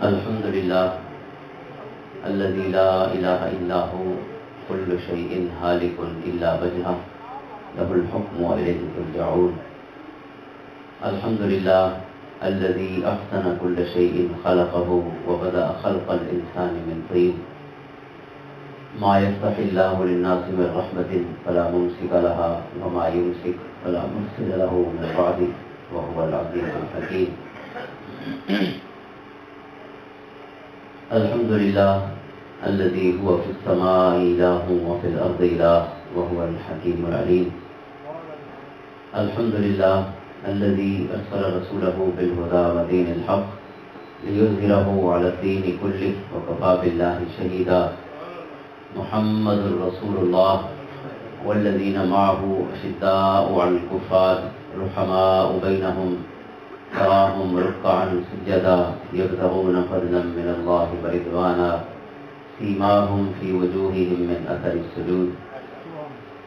الحمد لله الذي لا إله إلا هو كل شيء هالك إلا وجهه له الحكم وإليه ترجعون. الحمد لله الذي أحسن كل شيء خلقه وبدأ خلق الإنسان من طين. ما يفتح الله للناس من رحمة فلا ممسك لها وما يمسك فلا مرسل له من بعده وهو العزيز الحكيم. الحمد لله الذي هو في السماء إله وفي الأرض إله وهو الحكيم العليم. الحمد لله الذي أرسل رسوله بالهدى ودين الحق ليظهره على الدين كله وكفى بالله شهيدا. محمد رسول الله والذين معه أشداء على الكفار رحماء بينهم تراهم ركعا سجدا يبتغون فضلا من الله ورضوانا سيماهم في وجوههم من أثر السجود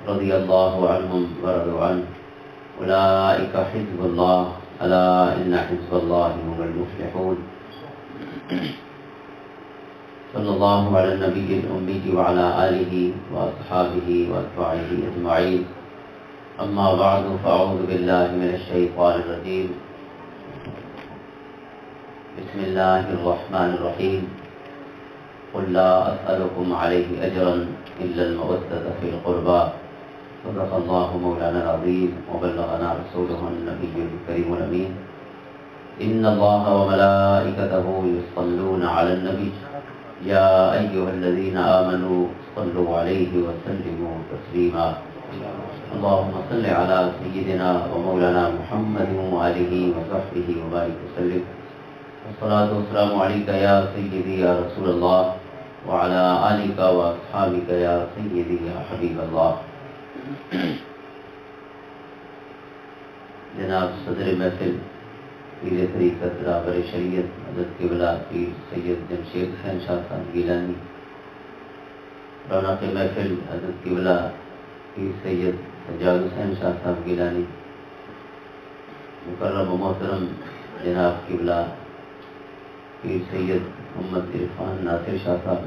رضي الله عنهم ورضوا عنه أولئك حزب الله ألا إن حزب الله هم المفلحون. صلى الله على النبي الأمي وعلى آله وأصحابه وأتباعه أجمعين. أما بعد فأعوذ بالله من الشيطان الرجيم. بسم الله الرحمن الرحيم. قل لا أسألكم عليه أجرا إلا المودة في القربى. صدق الله مولانا العظيم وبلغنا رسوله النبي الكريم الأمين. إن الله وملائكته يصلون على النبي يا أيها الذين آمنوا صلوا عليه وسلموا تسليما. اللهم صل على سيدنا ومولانا محمد وآله وصحبه وبارك وسلم. والصلاة والسلام عليك يا سيدي يا رسول الله وعلى آلك وأصحابك يا سيدي يا حبيب الله. جناب صدر محفل پیر طریقت رہبر شریعت حضرت قبلہ پیر سید جمشید حسین شاہ صاحب گیلانی، رونق محفل حضرت قبلہ پیر سید سجاد حسین شاہ صاحب گیلانی، مکرم و محترم جناب قبلہ پیر سید محمد عرفان ناصر شاہ صاحب،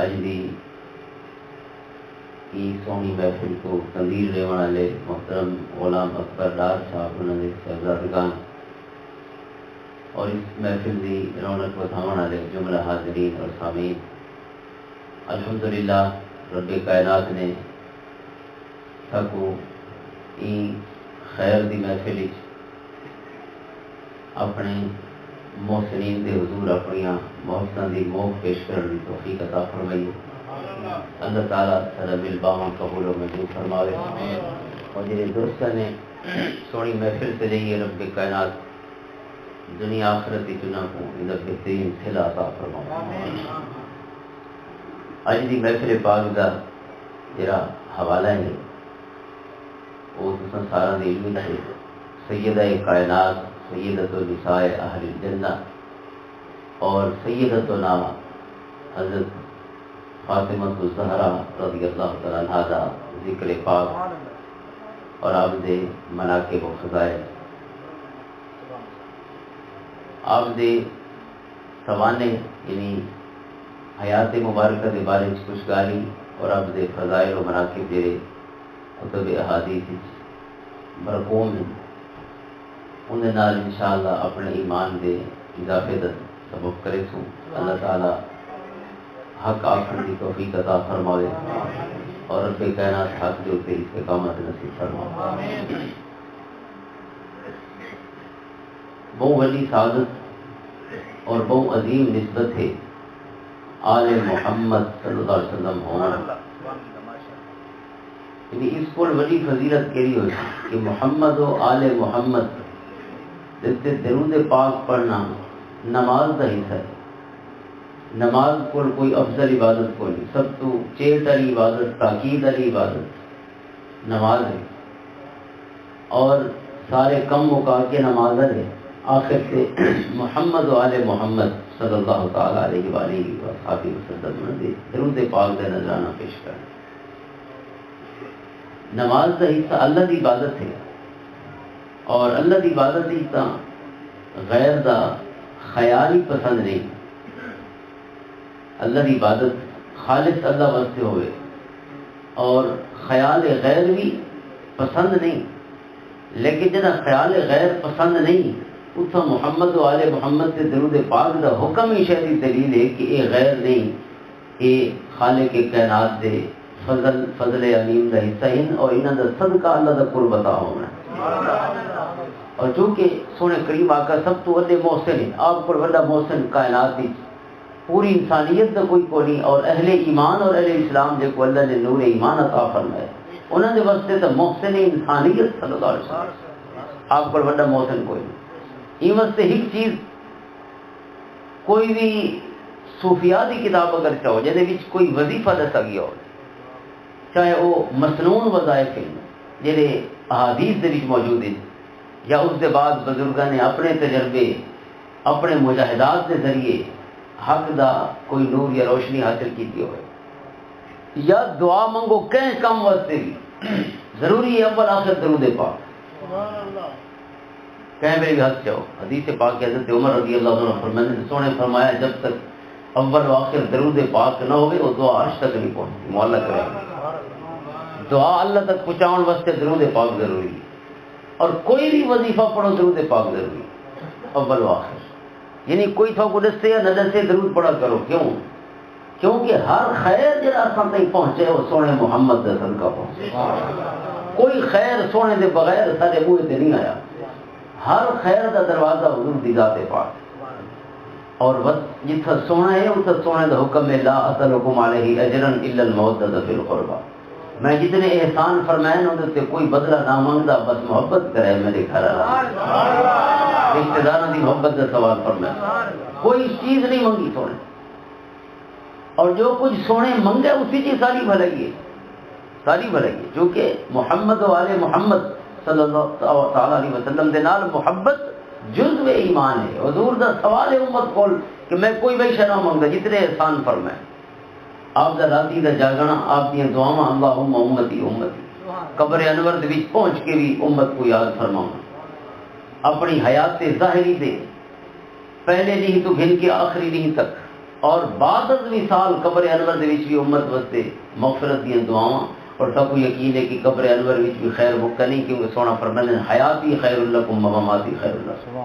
اج دی کی سونی محفل کو تندیر لے والے محترم غلام اکبر ڈار صاحب انہوں نے صاحبزادگان اور اس محفل دی رونق بتاون والے جملہ حاضرین اور سامعین، الحمدللہ رب کائنات نے سکو این خیر دی محفل اپنے محسنین دے حضور اپنی محسن دی موہ پیش کرنے دی توفیق عطا فرمائی. اللہ تعالیٰ سر بالباواں قبول و منظور فرماوے اور جنہیں درست نے سونی محفل سے لئیے رب کائنات دنیا آخرت کی چنا کو اندر بہترین صلہ عطا فرماوے. آج دی محفل پاک دا جرا حوالہ ہے وہ تسن سارا دی علمی ہے سیدہ کائنات سیدۃ النساء اہل الجنہ اور سیدتنا حضرت فاطمہ الزہرا رضی اللہ تعالیٰ عنہا دا ذکر پاک اور آپ دے مناقب و فضائل، آپ دے سوانے یعنی حیات مبارکہ دے بارے کچھ گالی اور آپ دے فضائل و مناقب دے کتب احادیث مرقوم ہیں، انہیں نال انشاءاللہ اپنے ایمان دے اضافے دا سبب کرے سوں. اللہ تعالیٰ حق آخر کی توفیق عطا فرماوے اور رب کائنات حق جو تے استقامت نصیب فرماوے. بہت بڑی سعادت اور بہت عظیم نسبت ہے آل محمد صلی اللہ علیہ وسلم ہونا. یعنی اس کو بڑی فضیلت کیری ہوئی کہ محمد و آل محمد جیسے درود پاک پڑھنا نماز کا حصہ ہے. نماز کو کوئی افضل عبادت کو نہیں، سب تو چیٹ علی عبادت تاکید علی عبادت نماز ہے اور سارے کم مکا کے نماز ہے. آخر سے محمد و آل محمد صلی اللہ تعالیٰ علیہ وآلہ وسلم درود پاک کا نذرانہ پیش کریں. نماز کا حصہ اللہ کی عبادت ہے اور اللہ کی عبادت ہی تا غیر دا خیال ہی پسند نہیں. اللہ کی عبادت خالص اللہ واسطے ہوئے اور خیال غیر بھی پسند نہیں. لیکن جنا خیال غیر پسند نہیں اتنا محمد و آل محمد سے درود پاک دا حکم ہی شہری دلیل ہے کہ یہ غیر نہیں، یہ خالق کائنات دے فضل علیم دا حصہ ہیں اور انہاں دا صدقہ اللہ دا قرب عطا ہونا. اور چونکہ سونے کریم آقا سب تو وڈے محسن ہیں، آپ کو وڈا محسن کائنات دی پوری انسانیت دا کوئی کو نہیں، اور اہل ایمان اور اہل اسلام جے کو اللہ نے نور ایمان عطا فرمائے انہاں دے واسطے تو محسن انسانیت صلی اللہ علیہ وسلم، آپ کو وڈا محسن کوئی نہیں. یہ واسطے ایک چیز کوئی بھی صوفیاء دی کتاب اگر چاہو جہدے وچ کوئی وظیفہ دسا گیا ہو، چاہے وہ مسنون وظائف ہیں جہے احادیث دے وچ موجود ہیں، یا اس دے بعد بزرگاں نے اپنے تجربے اپنے مجاہدات کے ذریعے حق دا کوئی نور یا روشنی حاصل کی ہوئے، یا دعا منگو کہیں کم واسطے بھی ضروری ہے اول آخر درود پاک. کہیں میرے بھی حق چاہو. حدیث پاک کی حضرت عمر رضی اللہ عنہ فرماتے ہیں سونے فرمایا جب تک اول و آخر درود پاک نہ ہوئے وہ دعا عرش تک نہیں پہنچتی. معلّہ کرے دعا اللہ تک پہنچاؤن واسطے درود پاک ضروری ہے، اور کوئی بھی وظیفہ پڑھو درود پاک ضروری ہے اول و آخر. یعنی کوئی تھا کو دستے یا نہ دستے درود پڑھا کرو. کیوں؟ کیونکہ ہر خیر جڑا اساں تک پہنچے وہ سونے محمد دے صدقہ پہنچے. کوئی خیر سونے دے بغیر سارے منہ تے نہیں آیا. ہر خیر دا دروازہ حضور دی ذات پاک، اور بس جتھا سونا ہے اتھا سونے دا حکم ہے لا اسألکم علیہ اجرا الا المودۃ فی القربى. میں جتنے احسان فرمائے نا تے کوئی بدلہ نہ مانگدا، بس محبت کرے میرے گھر والا، رشتہ داروں دی محبت دا سوال فرمائے، کوئی چیز نہیں منگی سونے. اور جو کچھ سونے منگے اسی کی ساری بھلائی ہے، ساری بھلائی ہے. جو کہ محمد و آل محمد صلی اللہ تعالی علیہ وسلم دے نال محبت جزو ایمان ہے. حضور دا سوال ہے امت کول کہ میں کوئی بھی شے نہ منگدا جتنے احسان فرمائے. آپ دا راتی دا جاگنا، آپ دی دعاواں اللہم امتی امتی، قبر انور دے وچ پہنچ کے بھی امت کو یاد فرماؤں، اپنی حیات ظاہری دے پہلے نہیں تو گھن کے آخری نہیں تک، اور بعد از وصال قبر انور دے وچ بھی امت واسطے مغفرت دی دعاواں. اور سب کو یقین ہے کہ قبر انور وچ بھی خیر مکہ نہیں، کیونکہ سونا فرمایا حیاتی خیر لکم و مماتی خیر لکم.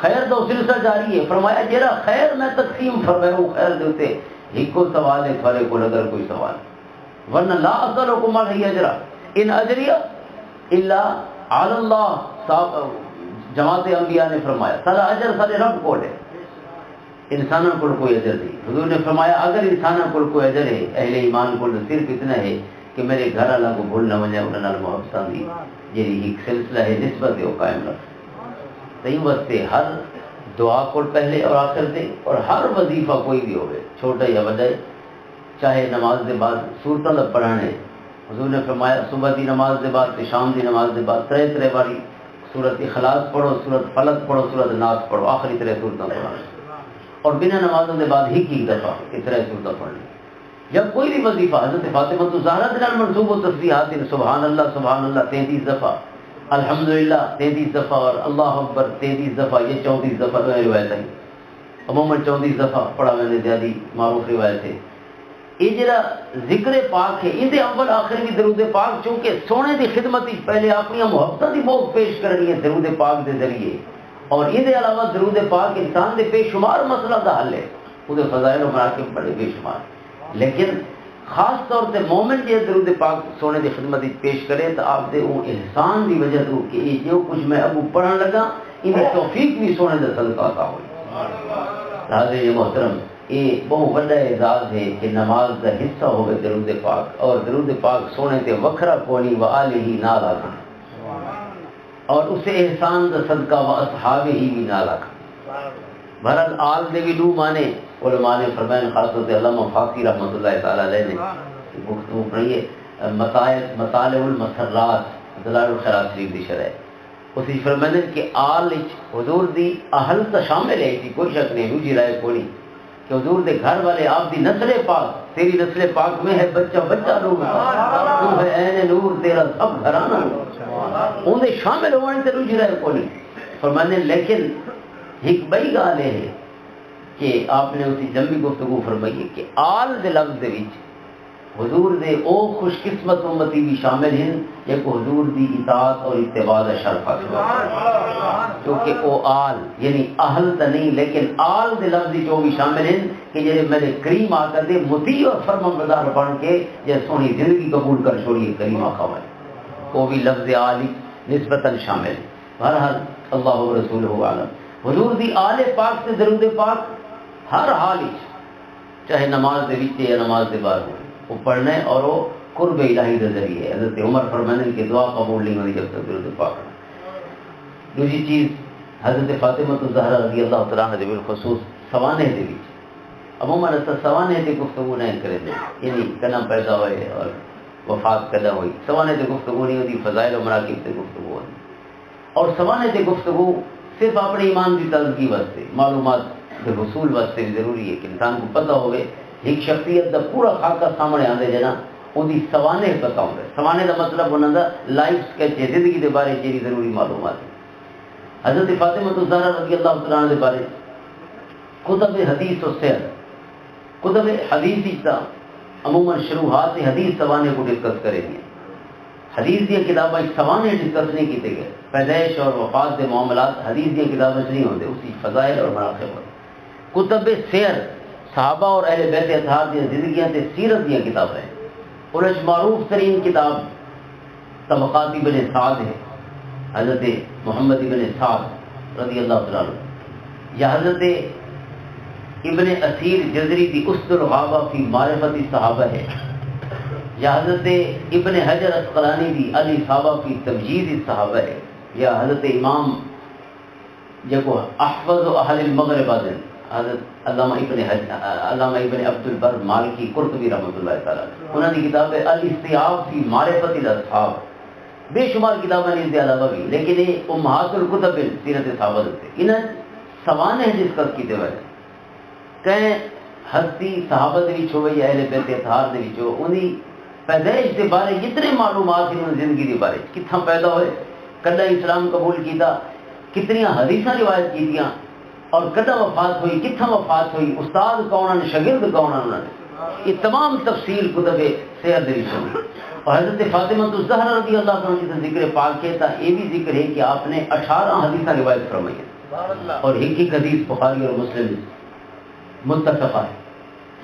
خیر تو سلسلہ جاری ہے. فرمایا جڑا خیر میں تقسیم فرمایا وہ خیر دے تے ایک کو سوال ہے تھوڑے کو اگر کوئی سوال، ورنہ لا اسألکم علیہ اجرا ان اجریہ الا علی اللہ. جماعت انبیاء نے فرمایا سارا اجر سارے رب کو ہے، انسانوں کو کوئی اجر نہیں. حضور نے فرمایا اگر انسانوں کو کوئی اجر ہے اہل ایمان کو صرف اتنا ہے کہ میرے گھر والا کو بھول نہ وجے انہاں نال محبت دی جیڑی ایک سلسلہ ہے نسبت ہے وہ قائم رکھ. تئی واسطے ہر دعا کو پہلے اور آخر دے، اور ہر وظیفہ کوئی بھی ہوئے چھوٹا یا بڑا، چاہے نماز دے بعد سورتاں دا پڑھانے. حضور نے فرمایا صبح دی نماز دے بعد تے شام دی نماز دے بعد ترے باری سورت اخلاص پڑھو، سورت فلق پڑھو، سورت ناس پڑھو، آخری ترے سورتاں پڑھانے. اور بنا نمازوں دے بعد ہی کی دفعہ ترے سورتاں پڑھنی. یا کوئی بھی وظیفہ حضرت فاطمہ الزہرا دے نال منسوب و تسبیحات سبحان اللہ 33 دفعہ، الحمدللہ 33 دفعہ، اور اللہ اکبر 33 دفعہ، یہ 34 دفعہ روایت ہے. عموماً 34 دفعہ پڑھا میں نے زیادہ معروف روایت ہے. یہ جڑا ذکر پاک ہے ان دے اول آخر بھی درود پاک، چونکہ سونے دی خدمت پہلے اپنی محبتاں دی موت پیش کرنی ہے درود پاک دے ذریعے. اور یہ دے علاوہ درود پاک انسان دے بے شمار مسئلہ دا حل ہے، وہ دے فضائل و مناقب بڑے بے شمار. لیکن خاص طور سے مومن جے درود پاک سونے دی خدمت پیش کرے تو آپ دے وہ احسان دی وجہ تو کہ یہ جو کچھ میں ابو پڑھن لگا ان توفیق بھی سونے دے صدقہ عطا ہوئی. حاضر محترم، یہ بہت بڑا اعزاز ہے کہ نماز کا حصہ ہوگا درود پاک، اور درود پاک سونے تے وکھرا کونی و آلہ نال آکھا، اور اسے احسان دا صدقہ و اصحاب ہی بھی نال آکھا. بہرحال آل دے بھی دو مانے علماء نے فرمائے، خاص طور سے علامہ فاقی رحمۃ اللہ تعالی علیہ نے گفتگو پڑھی ہے مطالع المسرات دلائل الخیرات شریف دی شرح. اسی فرمائے کہ آل حضور دی اہل تا شامل ہے، کوئی شک نہیں، دوسری رائے کوئی نہیں کہ حضور دے گھر والے آپ دی نسل پاک، تیری نسل پاک میں ہے بچہ بچہ نور، تو ہے عین نور تیرا سب گھرانہ نور، ان دے شامل ہونے سے دوسری رائے کوئی نہیں. فرمانے لیکن ایک بڑی گال ہے کہ آپ نے اسی لمبی گفتگو فرمائی ہے کہ آل دے لفظ دے وچ حضور دے او خوش قسمت امتی بھی شامل ہیں ایک حضور دی اطاعت اور اتباع دا شرف حاصل کیونکہ او آل یعنی اہل تا نہیں لیکن آل دے لفظ جو بھی شامل ہیں کہ جڑے میرے کریم آقا دے مطیع اور فرمانبردار بن کے جے سونی زندگی قبول کر چھوڑیے کریم آقا والے وہ بھی لفظ آل نسبتاً شامل ہے. بہرحال اللہ و رسولہ عالم حضور دی آل پاک سے درود پاک ہر حال چاہے نماز دے وچ یا نماز دے باہر ہو وہ پڑھنا ہے اور وہ قرب الہی کا ذریعہ ہے. حضرت عمر فرمانے کہ دعا قبول نہیں ہوئی جب تک درود پاک نہ. دوسری چیز حضرت فاطمہ الزہرا رضی اللہ تعالیٰ عنہ بالخصوص سوانے دے وچ عموماً سوانے تے گفتگو نہیں کرے دے یعنی کنا پیدا ہوئے اور وفات پیدا ہوئی سوانے تے گفتگو نہیں ہوتی فضائل و مراقب تے گفتگو ہوتی اور سوانے تے گفتگو صرف اپنے ایمان کی تازگی واسطے معلومات کے حصول واسطے بھی ضروری ہے کہ انسان کو پتہ ہوئے ایک شخصیت دا پورا خاکہ سامنے آندے جنا اودی سوانے پتہ ہوندے. سوانے دا مطلب انہاں دا لائف سکیچ زندگی دے بارے چیری ضروری معلومات ہے. حضرت فاطمہ الزہرا رضی اللہ تعالیٰ عنہ دے بارے کتب حدیث و سیر کتب حدیث تا عموماً شروحات حدیث سوانے کو ڈسکس کریں گے. حدیث دیا کتابیں سوانے ڈسکس نہیں کیتے گئے. پیدائش اور وفات دے معاملات حدیث دیا کتابیں نہیں ہوتے اسی فضائل اور مناقب ہوتے. کتب سیر صحابہ اور اہل بیت اطہار دی زندگیاں تے سیرت دی کتابیں انہاں وچ معروف ترین کتاب طبقات ابن سعد ہے. حضرت محمد ابن سعد رضی اللہ تعالیٰ عنہ یا حضرت ابن اسیر جزری دی اسد الغابہ فی معرفت الصحابہ ہے یا حضرت ابن حجر اسقلانی دی الاصابہ فی تمجید الصحابہ ہے یا حضرت امام جکو احفظ اہل المغرب حضرت علامہ ابن عبد البر مالکی قرطبی رحمۃ اللہ تعالیٰ انہوں نے کتاب ہے الاستیعاب فی معرفت الاصحاب. بے شمار کتابیں اس کے علاوہ بھی لیکن یہ امہات الکتب سیرت صحابہ سے انہیں سوانے ڈسکس کیتے ہوئے کہیں ہستی صحابہ دے وچ ہوئے یا اہل بیت اطہار دے وچ انہی پیدائش کے بارے جتنے معلومات ہیں زندگی کے بارے کتھاں پیدا ہوئے کدا اسلام قبول کیتا کتنی حدیثاں روایت کیتیاں اور کدا وفات ہوئی کتھاں وفات ہوئی استاد کون ہیں شاگرد کون ہیں انہوں نے یہ تمام تفصیل کتب سیر دے وچ ہوئی. اور حضرت فاطمہ الزہرا رضی اللہ عنہ کا ذکر پاک ہے تا یہ بھی ذکر ہے کہ آپ نے 18 حدیثاں روایت فرمائی ہیں اور ایک حدیث بخاری اور مسلم متفقہ ہے.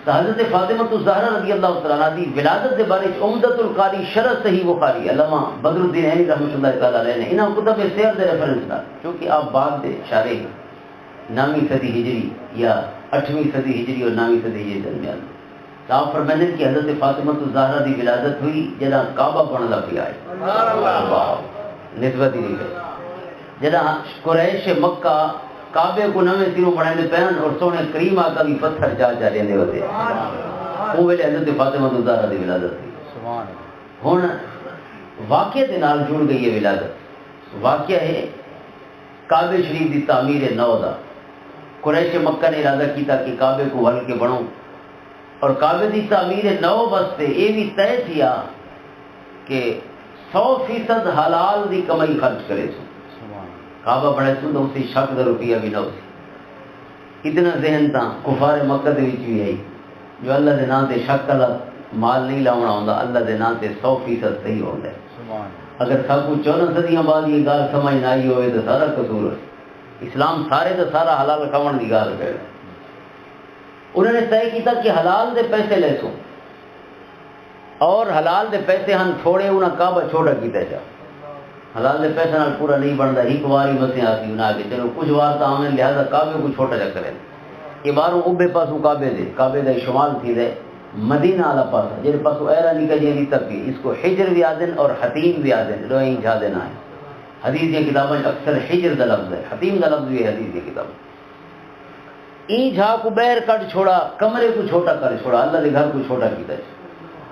حضرت فاطمہ الزہرا رضی اللہ تعالیٰ عنہ دی ولادت کے بارے عمدۃ القاری شرح صحیح بخاری علامہ بدر الدین عینی رحمۃ اللہ تعالیٰ علیہ نے انہاں کتب سیر دے ریفرنس دا کیونکہ آپ بعد دے شارح ہیں 9ویں صدی ہجری یا 8ویں صدی ہجری اور 9ویں صدی ہجری درمیان آپ فرماتے ہیں کہ حضرت فاطمہ الزہرا دی ولادت ہوئی جدا کعبہ بندا پیا ہے نسبت ہی نہیں ہے جدا قریش مکہ کعبے کو نویں سروں بنانے پہن اور سونے کریم آقا بھی پتھر جا جا لیندے ہوتے وہ ویلے حضرت فاطمہ الزہرا دی ولادت تھی. ہن واقعے دے نال جڑ گئی ہے ولادت. واقعہ ہے کعبے شریف دی تعمیر نو دا قریش مکہ نے ارادہ کیتا کہ کعبے کو ول کے بنو اور کعبے دی تعمیر نو واسطے یہ بھی طے کیا کہ 100% حلال دی کمائی خرچ کرے سو. کعبہ بڑے سو تو اسی شک دا روپیہ بھی نہ ہو سی. اتنا ذہن تھا کفار مکہ دے وچ بھی ہے جو اللہ دے نام تے شک والا مال نہیں لاونا ہوندا اللہ دے نام تے 100% صحیح ہوندا ہے. اگر سب کو 14 صدیاں بعد یہ گال سمجھ نہ آئی ہوئے تو سارا قصور ہے. اسلام سارے دا سارا حلال کماؤن دی گال کرے. انہوں نے طے کیتا کہ حلال دے پیسے لے سو اور حلال دے پیسے ہن چھوڑے انہاں کعبہ چھوڑا کیتا جا. حلال دے پیسے نال پورا نہیں بندا ایک واری مسیح آتی انہاں کہ چلو کچھ وار تا ہمیں لہذا کعبے کو چھوٹا جا کرے. یہ باروں اوبے پاسوں کعبے دے شمال تھی دے مدینہ والا پاسا جن پاسوں ایرا نکل جی تک بھی اس کو حجر بھی آدن اور حتیم بھی آدن روئیں جا دینا ہے. حدیث کی کتابیں اکثر حجر دا لفظ ہے حتیم دا لفظ بھی ہے حدیث کی کتاب. این جھا کو بیر کٹ چھوڑا کمرے کو چھوٹا کر چھوڑا اللہ دے گھر کو چھوٹا کیتا ہے.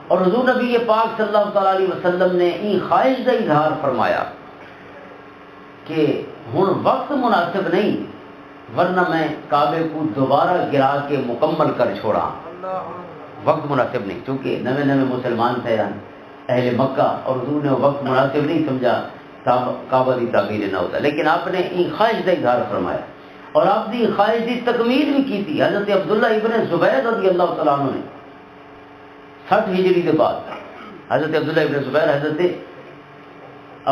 اور حضور نبی پاک صلی اللہ تعالیٰ علیہ وسلم نے این خواہش کا اظہار فرمایا کہ ہن وقت مناسب نہیں ورنہ میں کعبے کو دوبارہ گرا کے مکمل کر چھوڑا. وقت مناسب نہیں چونکہ نوے نوے مسلمان تھے اہل مکہ اور حضور نے وقت مناسب نہیں سمجھا کعبہ کی تعمیر نہ ہوتا. لیکن آپ نے این خواہش کا اظہار فرمایا. اور آپ دی خواہش دی تکمیل بھی کی تھی۔ حضرت عبداللہ ابن زبیر رضی اللہ تعالیٰ عنہ نے 60 ہجری کے بعد حضرت عبداللہ ابن زبیر حضرت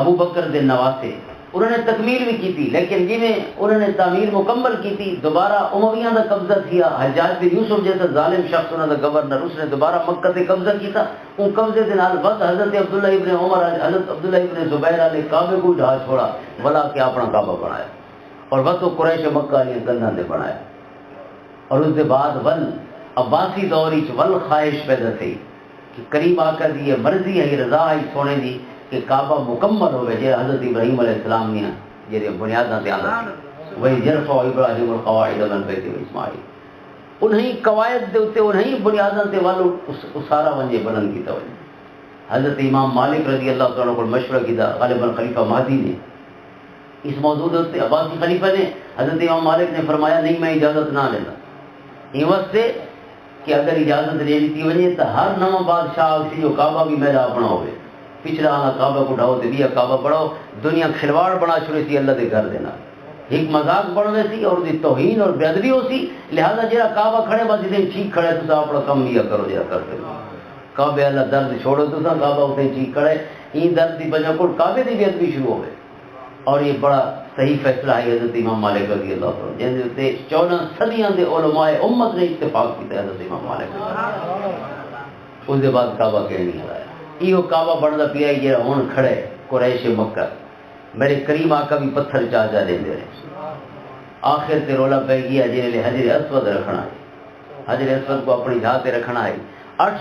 ابو بکر دے نواسے انہوں نے تکمیل بھی کی تھی، لیکن جی میں انہوں نے تعمیر مکمل کی تھی، دوبارہ امویاں دا قبضہ کیا، حجاج بن یوسف جیسا ظالم شخص انہوں دا گورنر اس نے دوبارہ مکہ سے قبضہ کیا، ان قبضے کے نال بس حضرت عبداللہ ابن عمر حضرت عبداللہ ابن زبیر نے کعبے کو ڈھا چھوڑا بلا کے اپنا کعبہ بنایا اور بس وہ قریش مکہ والی گندھاں نے بنایا۔ اور اس کے بعد ول عباسی دور وچ ول خواہش پیدا تھی کہ کریم آقا دی یہ مرضی ہے رضا ہے سونے دی کہ کعبہ مکمل ہوئے جے حضرت ابراہیم علیہ السلام نے جے بنیاداں تے آندا وہی یرفع ابراہیم القواعد من بیت اسماعیل انہی قواعد دے اوتے انہی بنیاداں تے والو اسارا ونجے بلند کیتا وے۔ حضرت امام مالک رضی اللہ تعالیٰ کو مشورہ کیتا غالباً خلیفہ مہدی نے اس موضوع دے عباسی خلیفہ نے حضرت امام مالک نے فرمایا نہیں میں اجازت نہ لینا یہ واسطے کہ اگر اجازت لے لیتی وجے تو ہر نواں بادشاہ سی جو کعبہ بھی میرا اپنا ہوئے پچھلا آنا کعبہ کو ڈھاؤ دے کعبہ پڑھاؤ دنیا کھلواڑ بنا چھوڑے سی اللہ دے گھر دینا ایک مذاق بڑھنے سی اور دی توہین اور بے ادبی ہو سی لہذا جہاں کعبہ کھڑے بس اتنے ٹھیک کھڑے تو اپنا کم لیا کرو جہاں کرتے کعبے اللہ درد چھوڑو تو کعبہ اتنے ٹھیک کھڑے این درد دی بجا کو کعبے دی بے ادبی شروع ہوئے اور یہ بڑا صحیح فیصلہ ہے حضرت امام مالک رضی اللہ عنہ جن دے 14 صدیاں دے علماء امت نے اتفاق کیتا حضرت امام مالک اس دے بعد کعبہ کہیں نہیں آیا یہ کعبہ بندا پیا جڑا ہن کھڑے قریش مکہ میرے کریم آقا بھی پتھر چا جا دیندے رہے آخر تے رولا پہ گیا جے حجر اسود رکھنا ہے حجر اسود کو اپنی جہاں تے رکھنا ہے 8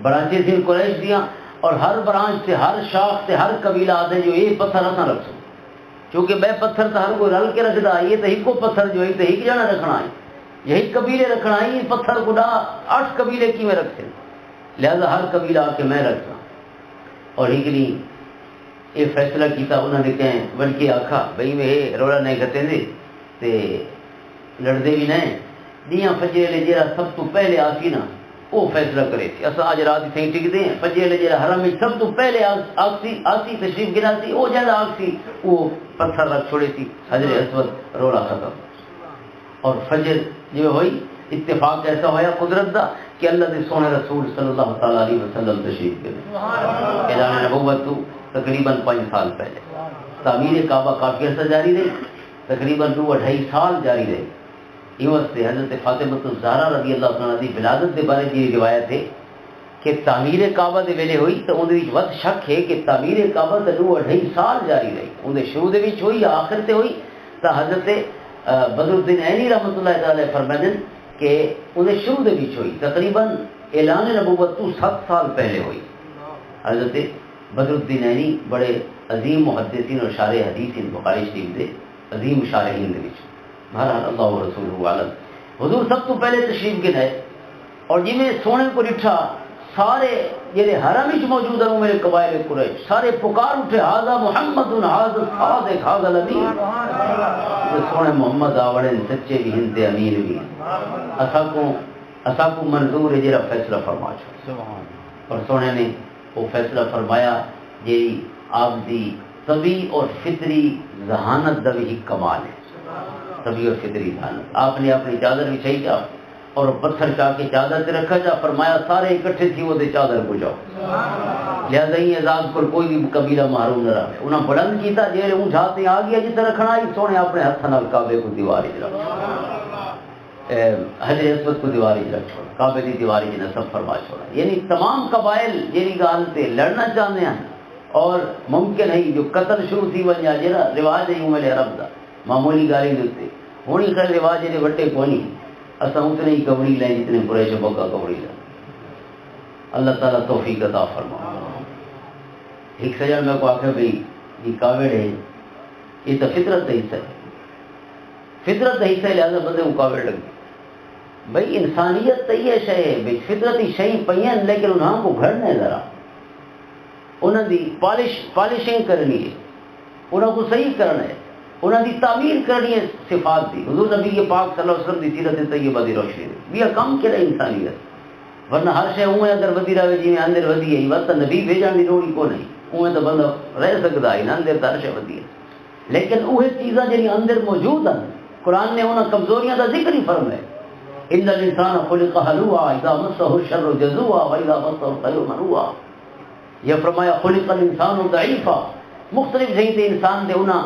برانچیں تھیں قریش دیاں اور ہر برانچ سے ہر شاخ سے ہر قبیلہ آدھے جو یہ پتھر اساں رکھ سکتے چونکہ بے پتھر تو ہر کوئی رل کے رکھتا ہے یہ تو ایک کو پتھر جو ہے تو ایک جانا رکھنا ہے یہی قبیلے رکھنا ہے یہ پتھر کو 8 قبیلے کی میں رکھتے ہیں لہذا ہر قبیلہ آ کے میں رکھتا اور ایک نہیں یہ فیصلہ کیتا انہوں نے کہیں بلکہ آکھا بھئی میں روڑا نہیں کرتے دے تے لڑتے بھی نہیں دیاں فجرے جیرا سب تو پہلے آسی نا وہ فیصلہ کرے تھی اصلا آج رات تھیں ٹکتے ہیں فجرے جیرا حرم میں سب تو پہلے آسی تشریف گرا سی وہ زیادہ آسی وہ پتھر رکھ چھوڑے تھی حجر اسود روڑا ختم اور فجر جو ہوئی اتفاق ایسا ہویا قدرت دا کہ اللہ دے سونے رسول صلی اللہ تعالیٰ علیہ وسلم تشریف گئے اعلان نبوت تو تقریباً 5 سال پہلے تعمیر کعبہ کافی عرصہ جاری رہی تقریباً 2-2.5 سال جاری رہی یہ واسطے حضرت فاطمہ الزہرا رضی اللہ عنہا دی ولادت کے بارے کی روایت ہے کہ تعمیر کعبہ دے ویلے ہوئی تو اندر وقت شک ہے کہ تعمیر کعبہ تے 2-2.5 سال جاری رہی اندر شروع دے وچ ہوئی یا آخر تے ہوئی تو حضرت بدر الدین عینی رحمۃ اللہ تعالی فرماتے ہیں کہ انہیں شروع دے وچ ہوئی تقریباً اعلان نبوت تو 7 سال پہلے ہوئی حضرت بدر الدین عینی بڑے عظیم محدثین اور شارح حدیث بخاری شریف دے عظیم شارحین دے وچ بہرحال اللہ و رسول عالم حضور سب تو پہلے تشریف گئے اور جی میں سونے کو ڈٹھا سارے جڑے حرم وچ موجود ہیں میرے قبائل قریش سارے پکار اٹھے ھذا محمد ھذا صادق ھذا الامین سونے محمد آوڑے سچے بھی ہندے امین بھی اسا کو منظور ہے جڑا فیصلہ فرما سبحان اور سونے نے وہ فیصلہ فرمایا جی آپ دی طبی اور فطری ذہانت دا بھی کمال ہے طبی اور فطری ذہانت آپ نے اپنی چادر بچھائی جا اور پتھر چاہ کے چادر سے رکھا جا فرمایا سارے اکٹھے تھی وہ دے چادر کو جاؤ لہذا ہی اعزاز کو کوئی بھی قبیلہ محروم نہ رہے انہاں بلند کیتا جیڑے اونٹھاتے آ گیا جس طرح رکھنا ہی سونے اپنے ہاتھ نال کعبے کو دیواری رکھ حجر اسود کو دیواری رکھ چھوڑا کعبے کی دیواری کی نصب فرما چھوڑا یعنی تمام قبائل جیڑی گال تے لڑنا چاہتے ہیں اور ممکن ہے جو قتل شروع تھی ونجا جڑا رواج ہے عمل عرب دا معمولی گالی دیتے ہونی خیر رواج ہے وٹے کونی اساں اتنے ہی کبڑی لیں جتنے قریش مکہ کبڑی لیں اللہ تعالیٰ توفیق عطا فرما ایک سجن میں کو آخر بھئی یہ کاوڑ ہے یہ تو فطرت کا حصہ ہے فطرت کا حصہ ہے لہذا بندے کو کاوڑ لگ گئی بھئی انسانیت تو یہ شے ہے بھئی فطرتی شئی پئیں لیکن انہاں کو گھڑنے ذرا انہاں دی پالشنگ کرنی ہے انہاں کو صحیح کرنا ہے انہاں دی تعمیر کرنی ہے صفات دی حضور نبی پاک صلی اللہ علیہ وسلم دی سیرت طیبہ دی روشنی دی بیا کم کیڑا انسانیت ورنہ ہر شے اوے اگر ودی رہے جی میں اندر ودی ہے وقت نبی بھیجن دی لوڑ کو نہیں اوے تو بندہ رہ سکدا ہے نا اندر ہر شے ودی ہے لیکن اوہ چیزاں جڑی اندر موجود ہیں قرآن نے انہاں کمزوریاں دا ذکر ہی فرمایا ان الانسان خلق ہلوعا اذا مسه الشر جزوعا واذا مسه الخير منوعا. یہ فرمایا خلق الانسان ضعیفا، مختلف جہیں تے انسان دے انہاں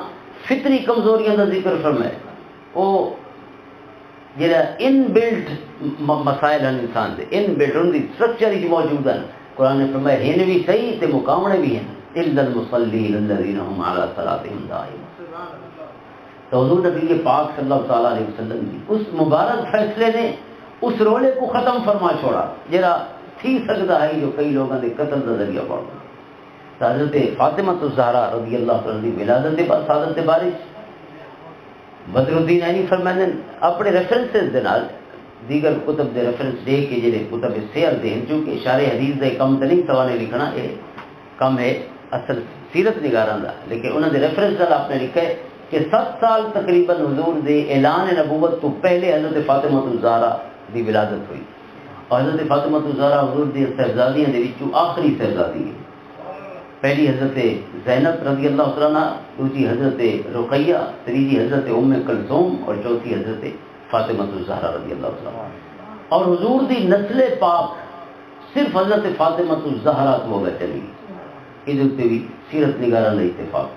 فطری کمزوریاں دا ذکر فرمایا. او جڑا ان بلٹ مسائل ہیں انسان دے، ان بلٹ ان دی سٹرکچر ہی موجود ہیں. قرآن نے فرمایا ہن بھی صحیح تے مقامنے بھی ہیں الا المصلین الذین هم علی صلاتهم دائمون. تو حضور نبی پاک صلی اللہ تعالیٰ علیہ وسلم کی اس مبارک فیصلے نے اس رولے کو ختم فرما چھوڑا جرا تھی سکتا ہے جو کئی لوگوں نے قتل کا ذریعہ پڑ گیا. حضرت فاطمہ الزہرا رضی اللہ عنہ کی ولادت بعد سعادت بارش بدر الدین عینی فرمانے اپنے ریفرنسز دے نال دیگر کتب دے ریفرنس دے کے جڑے کتب سیر دے چونکہ اشارے حدیث دے کم تے نہیں سوانے لکھنا یہ کم ہے اصل سیرت نگاراں دا، لیکن انہاں دے ریفرنس نال آپ نے لکھا ہے کہ 7 سال تقریباً حضور دے اعلان نبوت تو پہلے حضرت فاطمہ الزہرا دی ولادت ہوئی اور حضرت فاطمہ الزہرا حضور دی صاحبزادیاں دے وچوں آخری صاحبزادی ہے. پہلی حضرت زینب رضی اللہ عنہ، دوسری حضرت رقیہ، تیسری حضرت ام کلثوم اور چوتھی حضرت فاطمہ الزہرا رضی اللہ عنہ. اور حضور دی نسل پاک صرف حضرت فاطمہ الزہرا تو ہوگا چلی ادھر بھی سیرت نگاران کا اتفاق.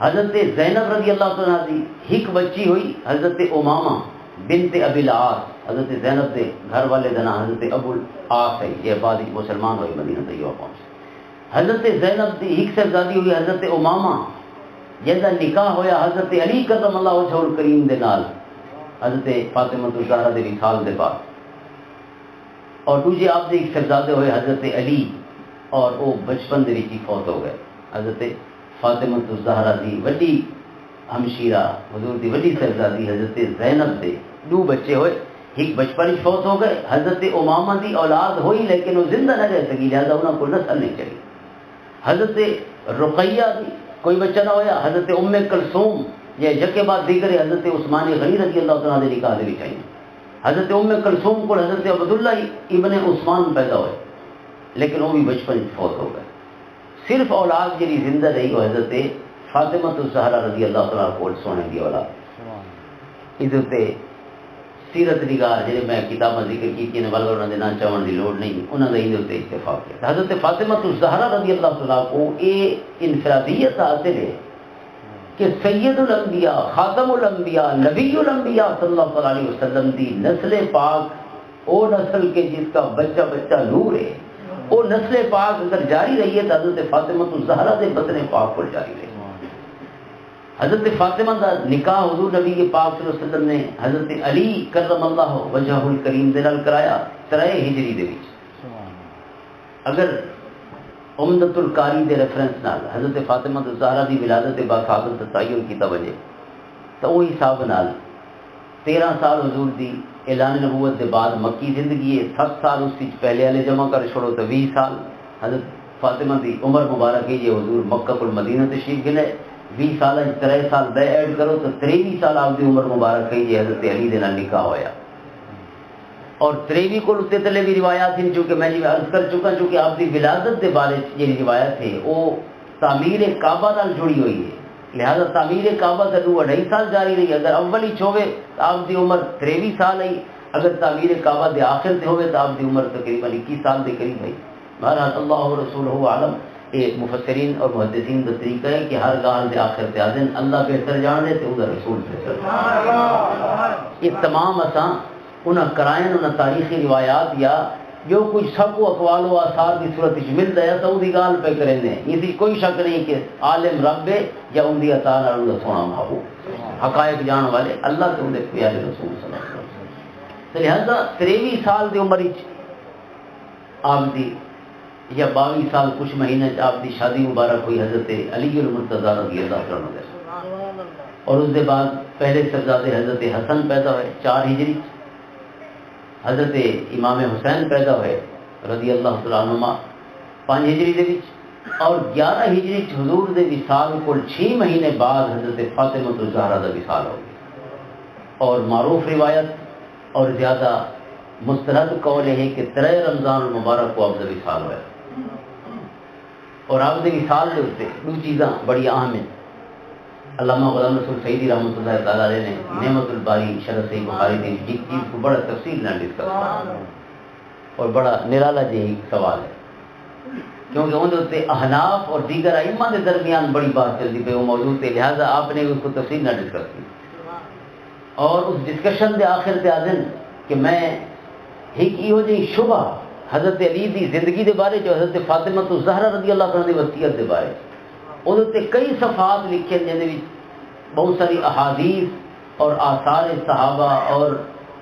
حضرت زینب رضی اللہ عنہ دی ایک بچی ہوئی حضرت امامہ بنت ابی العاص. حضرت زینب دے گھر والے دا نام حضرت ابو العاص ہے، یہ بعد مسلمان ہوئے مدینہ طیبہ پہنچے. حضرت زینب دی ایک صاحبزادی ہوئی حضرت امامہ جن کا نکاح ہویا حضرت علی کرم اللہ وجہہ الکریم دے نال حضرت فاطمہ الزہرا دے وصال دے بعد. اور دوجے آپ دے ایک صاحبزادے ہوئے حضرت علی اور وہ بچپن دے وچ ہی فوت ہو گئے. حضرت فاطمہ الزہرا دی وڈی ہمشیرہ حضور دی وڈی صاحبزادی حضرت زینب دے 2 بچے ہوئے، ایک بچپن ہی فوت ہو گئے. حضرت امامہ دی اولاد ہوئی لیکن وہ زندہ نہ رہ سکی لہذا انہوں کو نسل نہیں چلی. حضرت رقیہ دی کوئی بچہ نہ ہویا. حضرت ام کلثوم یہ جکے بعد دیگر حضرت عثمان غنی رضی اللہ عنہ دے نکاح دے وچ آئی. حضرت ام کلثوم کو حضرت عبداللہ ابن عثمان پیدا ہوئے لیکن وہ بھی بچپن فوت ہو گئے. صرف اولاد جی زندہ رہی وہ حضرت فاطمہ الزہرا رضی اللہ تعالیٰ کو سونے کی اولاد. ادھر تے سیرت نگار جڑے میں کتاباں ذکر کی نے والا انہاں دے نام چاون دی لوڑ نہیں، انہاں دا ادھر تے اتفاق ہے. حضرت فاطمہ الزہرا رضی اللہ تعالیٰ کو یہ انفرادیت حاصل ہے کہ سید الانبیاء خاتم الانبیاء نبی الانبیاء صلی اللہ علیہ وسلم دی نسل پاک او نسل کے جس کا بچہ بچہ نور ہے، وہ نسل پاک اگر جاری رہی ہے تو حضرت فاطمہ الزہرا دے بدن پاک پر جاری رہی. حضرت فاطمہ کا نکاح حضور نبی کے پاک صلی اللہ علیہ وسلم نے حضرت علی کرم اللہ وجہ الکریم دے نال کرایا 3 ہجری دے وچ. اگر عمدۃ القاری دے ریفرنس نال حضرت فاطمہ الزہرا دی ولادت باصادت تعین کیتا وجے تو وہ حساب نال 13 سال حضور دی اعلان نبوت دے بعد مکی زندگی ہے، 7 سال اس وچ پہلے والے جمع کر چھوڑو تو 20 سال. حضرت فاطمہ دی عمر مبارک ہے یہ حضور مکہ المدینہ تشریف گلے 20 سال 3 سال بے ایڈ کرو تو 23 سال آپ دی عمر مبارک ہے یہ حضرت علی دے نال نکاح ہویا. اور 23 کو لتے تلے بھی روایات ہیں چونکہ میں عرض کر چکا چونکہ آپ دی ولادت دے بارے یہ روایت ہے وہ تعمیر کعبہ نال جڑی ہوئی ہے لہذا تعمیر کعبہ سے 2.5 سال جاری رہی. اگر اول ہی چھوے تو آپ دی عمر 23 سال ہے، اگر تعمیر کعبہ دے آخر سے ہوئے تو آپ دی عمر تقریباً 21 سال دے قریب ہے. بہرحال اللہ و رسولہ عالم. یہ مفسرین اور محدثین کا طریقہ ہے کہ ہر گال دے آخر سے آدن اللہ بہتر جان دے تو ادھر رسول بہتر جان. یہ تمام اساں انہاں کرائن انہاں تاریخی روایات یا جو کچھ سب کو اقوال و آثار کی صورت ملتا ہے تو دی گال پہ کریں دیں. اسی کوئی شک نہیں کہ عالم رب ہے یا ان دی عطا نال ان دا سونا محبوب حقائق جان والے اللہ سے ان دے پیارے رسول صلی اللہ علیہ وسلم. تو لہذا 23 سال دی عمر آپ دی یا 22 سال کچھ مہینے آپ دی شادی مبارک ہوئی حضرت علی المرتضیٰ رضی اللہ عنہ. اور اس کے بعد پہلے صاحبزادے حضرت حسن پیدا ہوئے 4 ہجری. حضرت امام حسین پیدا ہوئے رضی اللہ تعالیٰ عنہ 5 ہجری دے وچ. اور 11 ہجری حضور دے وصال کو 6 مہینے بعد حضرت فاطمہ الزہرا دا وصال ہو گیا. اور معروف روایت اور زیادہ مستند قول ہے کہ 3 رمضان المبارک کو آپ دا وصال ہوا. اور آپ دے وصال دے اتنے 2 چیزاں بڑی اہم ہیں. علامہ غلام رسول سعیدی رحمۃ اللہ تعالی علیہ نے نعمت الباری شرح صحیح بخاری دی ایک چیز کو بڑا تفصیل نہ ڈسکس کرا اور بڑا نرالا جی سوال ہے کیونکہ اندر احناف اور دیگر ائمہ کے درمیان بڑی بات چلتی پہ وہ موجود تھے، لہٰذا آپ نے اس کو تفصیل نہ ڈسکس کی اور اس ڈسکشن کے آخر تے آدن کہ میں ایک یہ جی شبہ حضرت علی دی زندگی دے بارے جو حضرت فاطمہ الزہرا رضی اللہ عنہا دی وصیت دے بارے ادھر کئی صفحات لکھے جن بہت ساری احادیث اور آثار صحابہ اور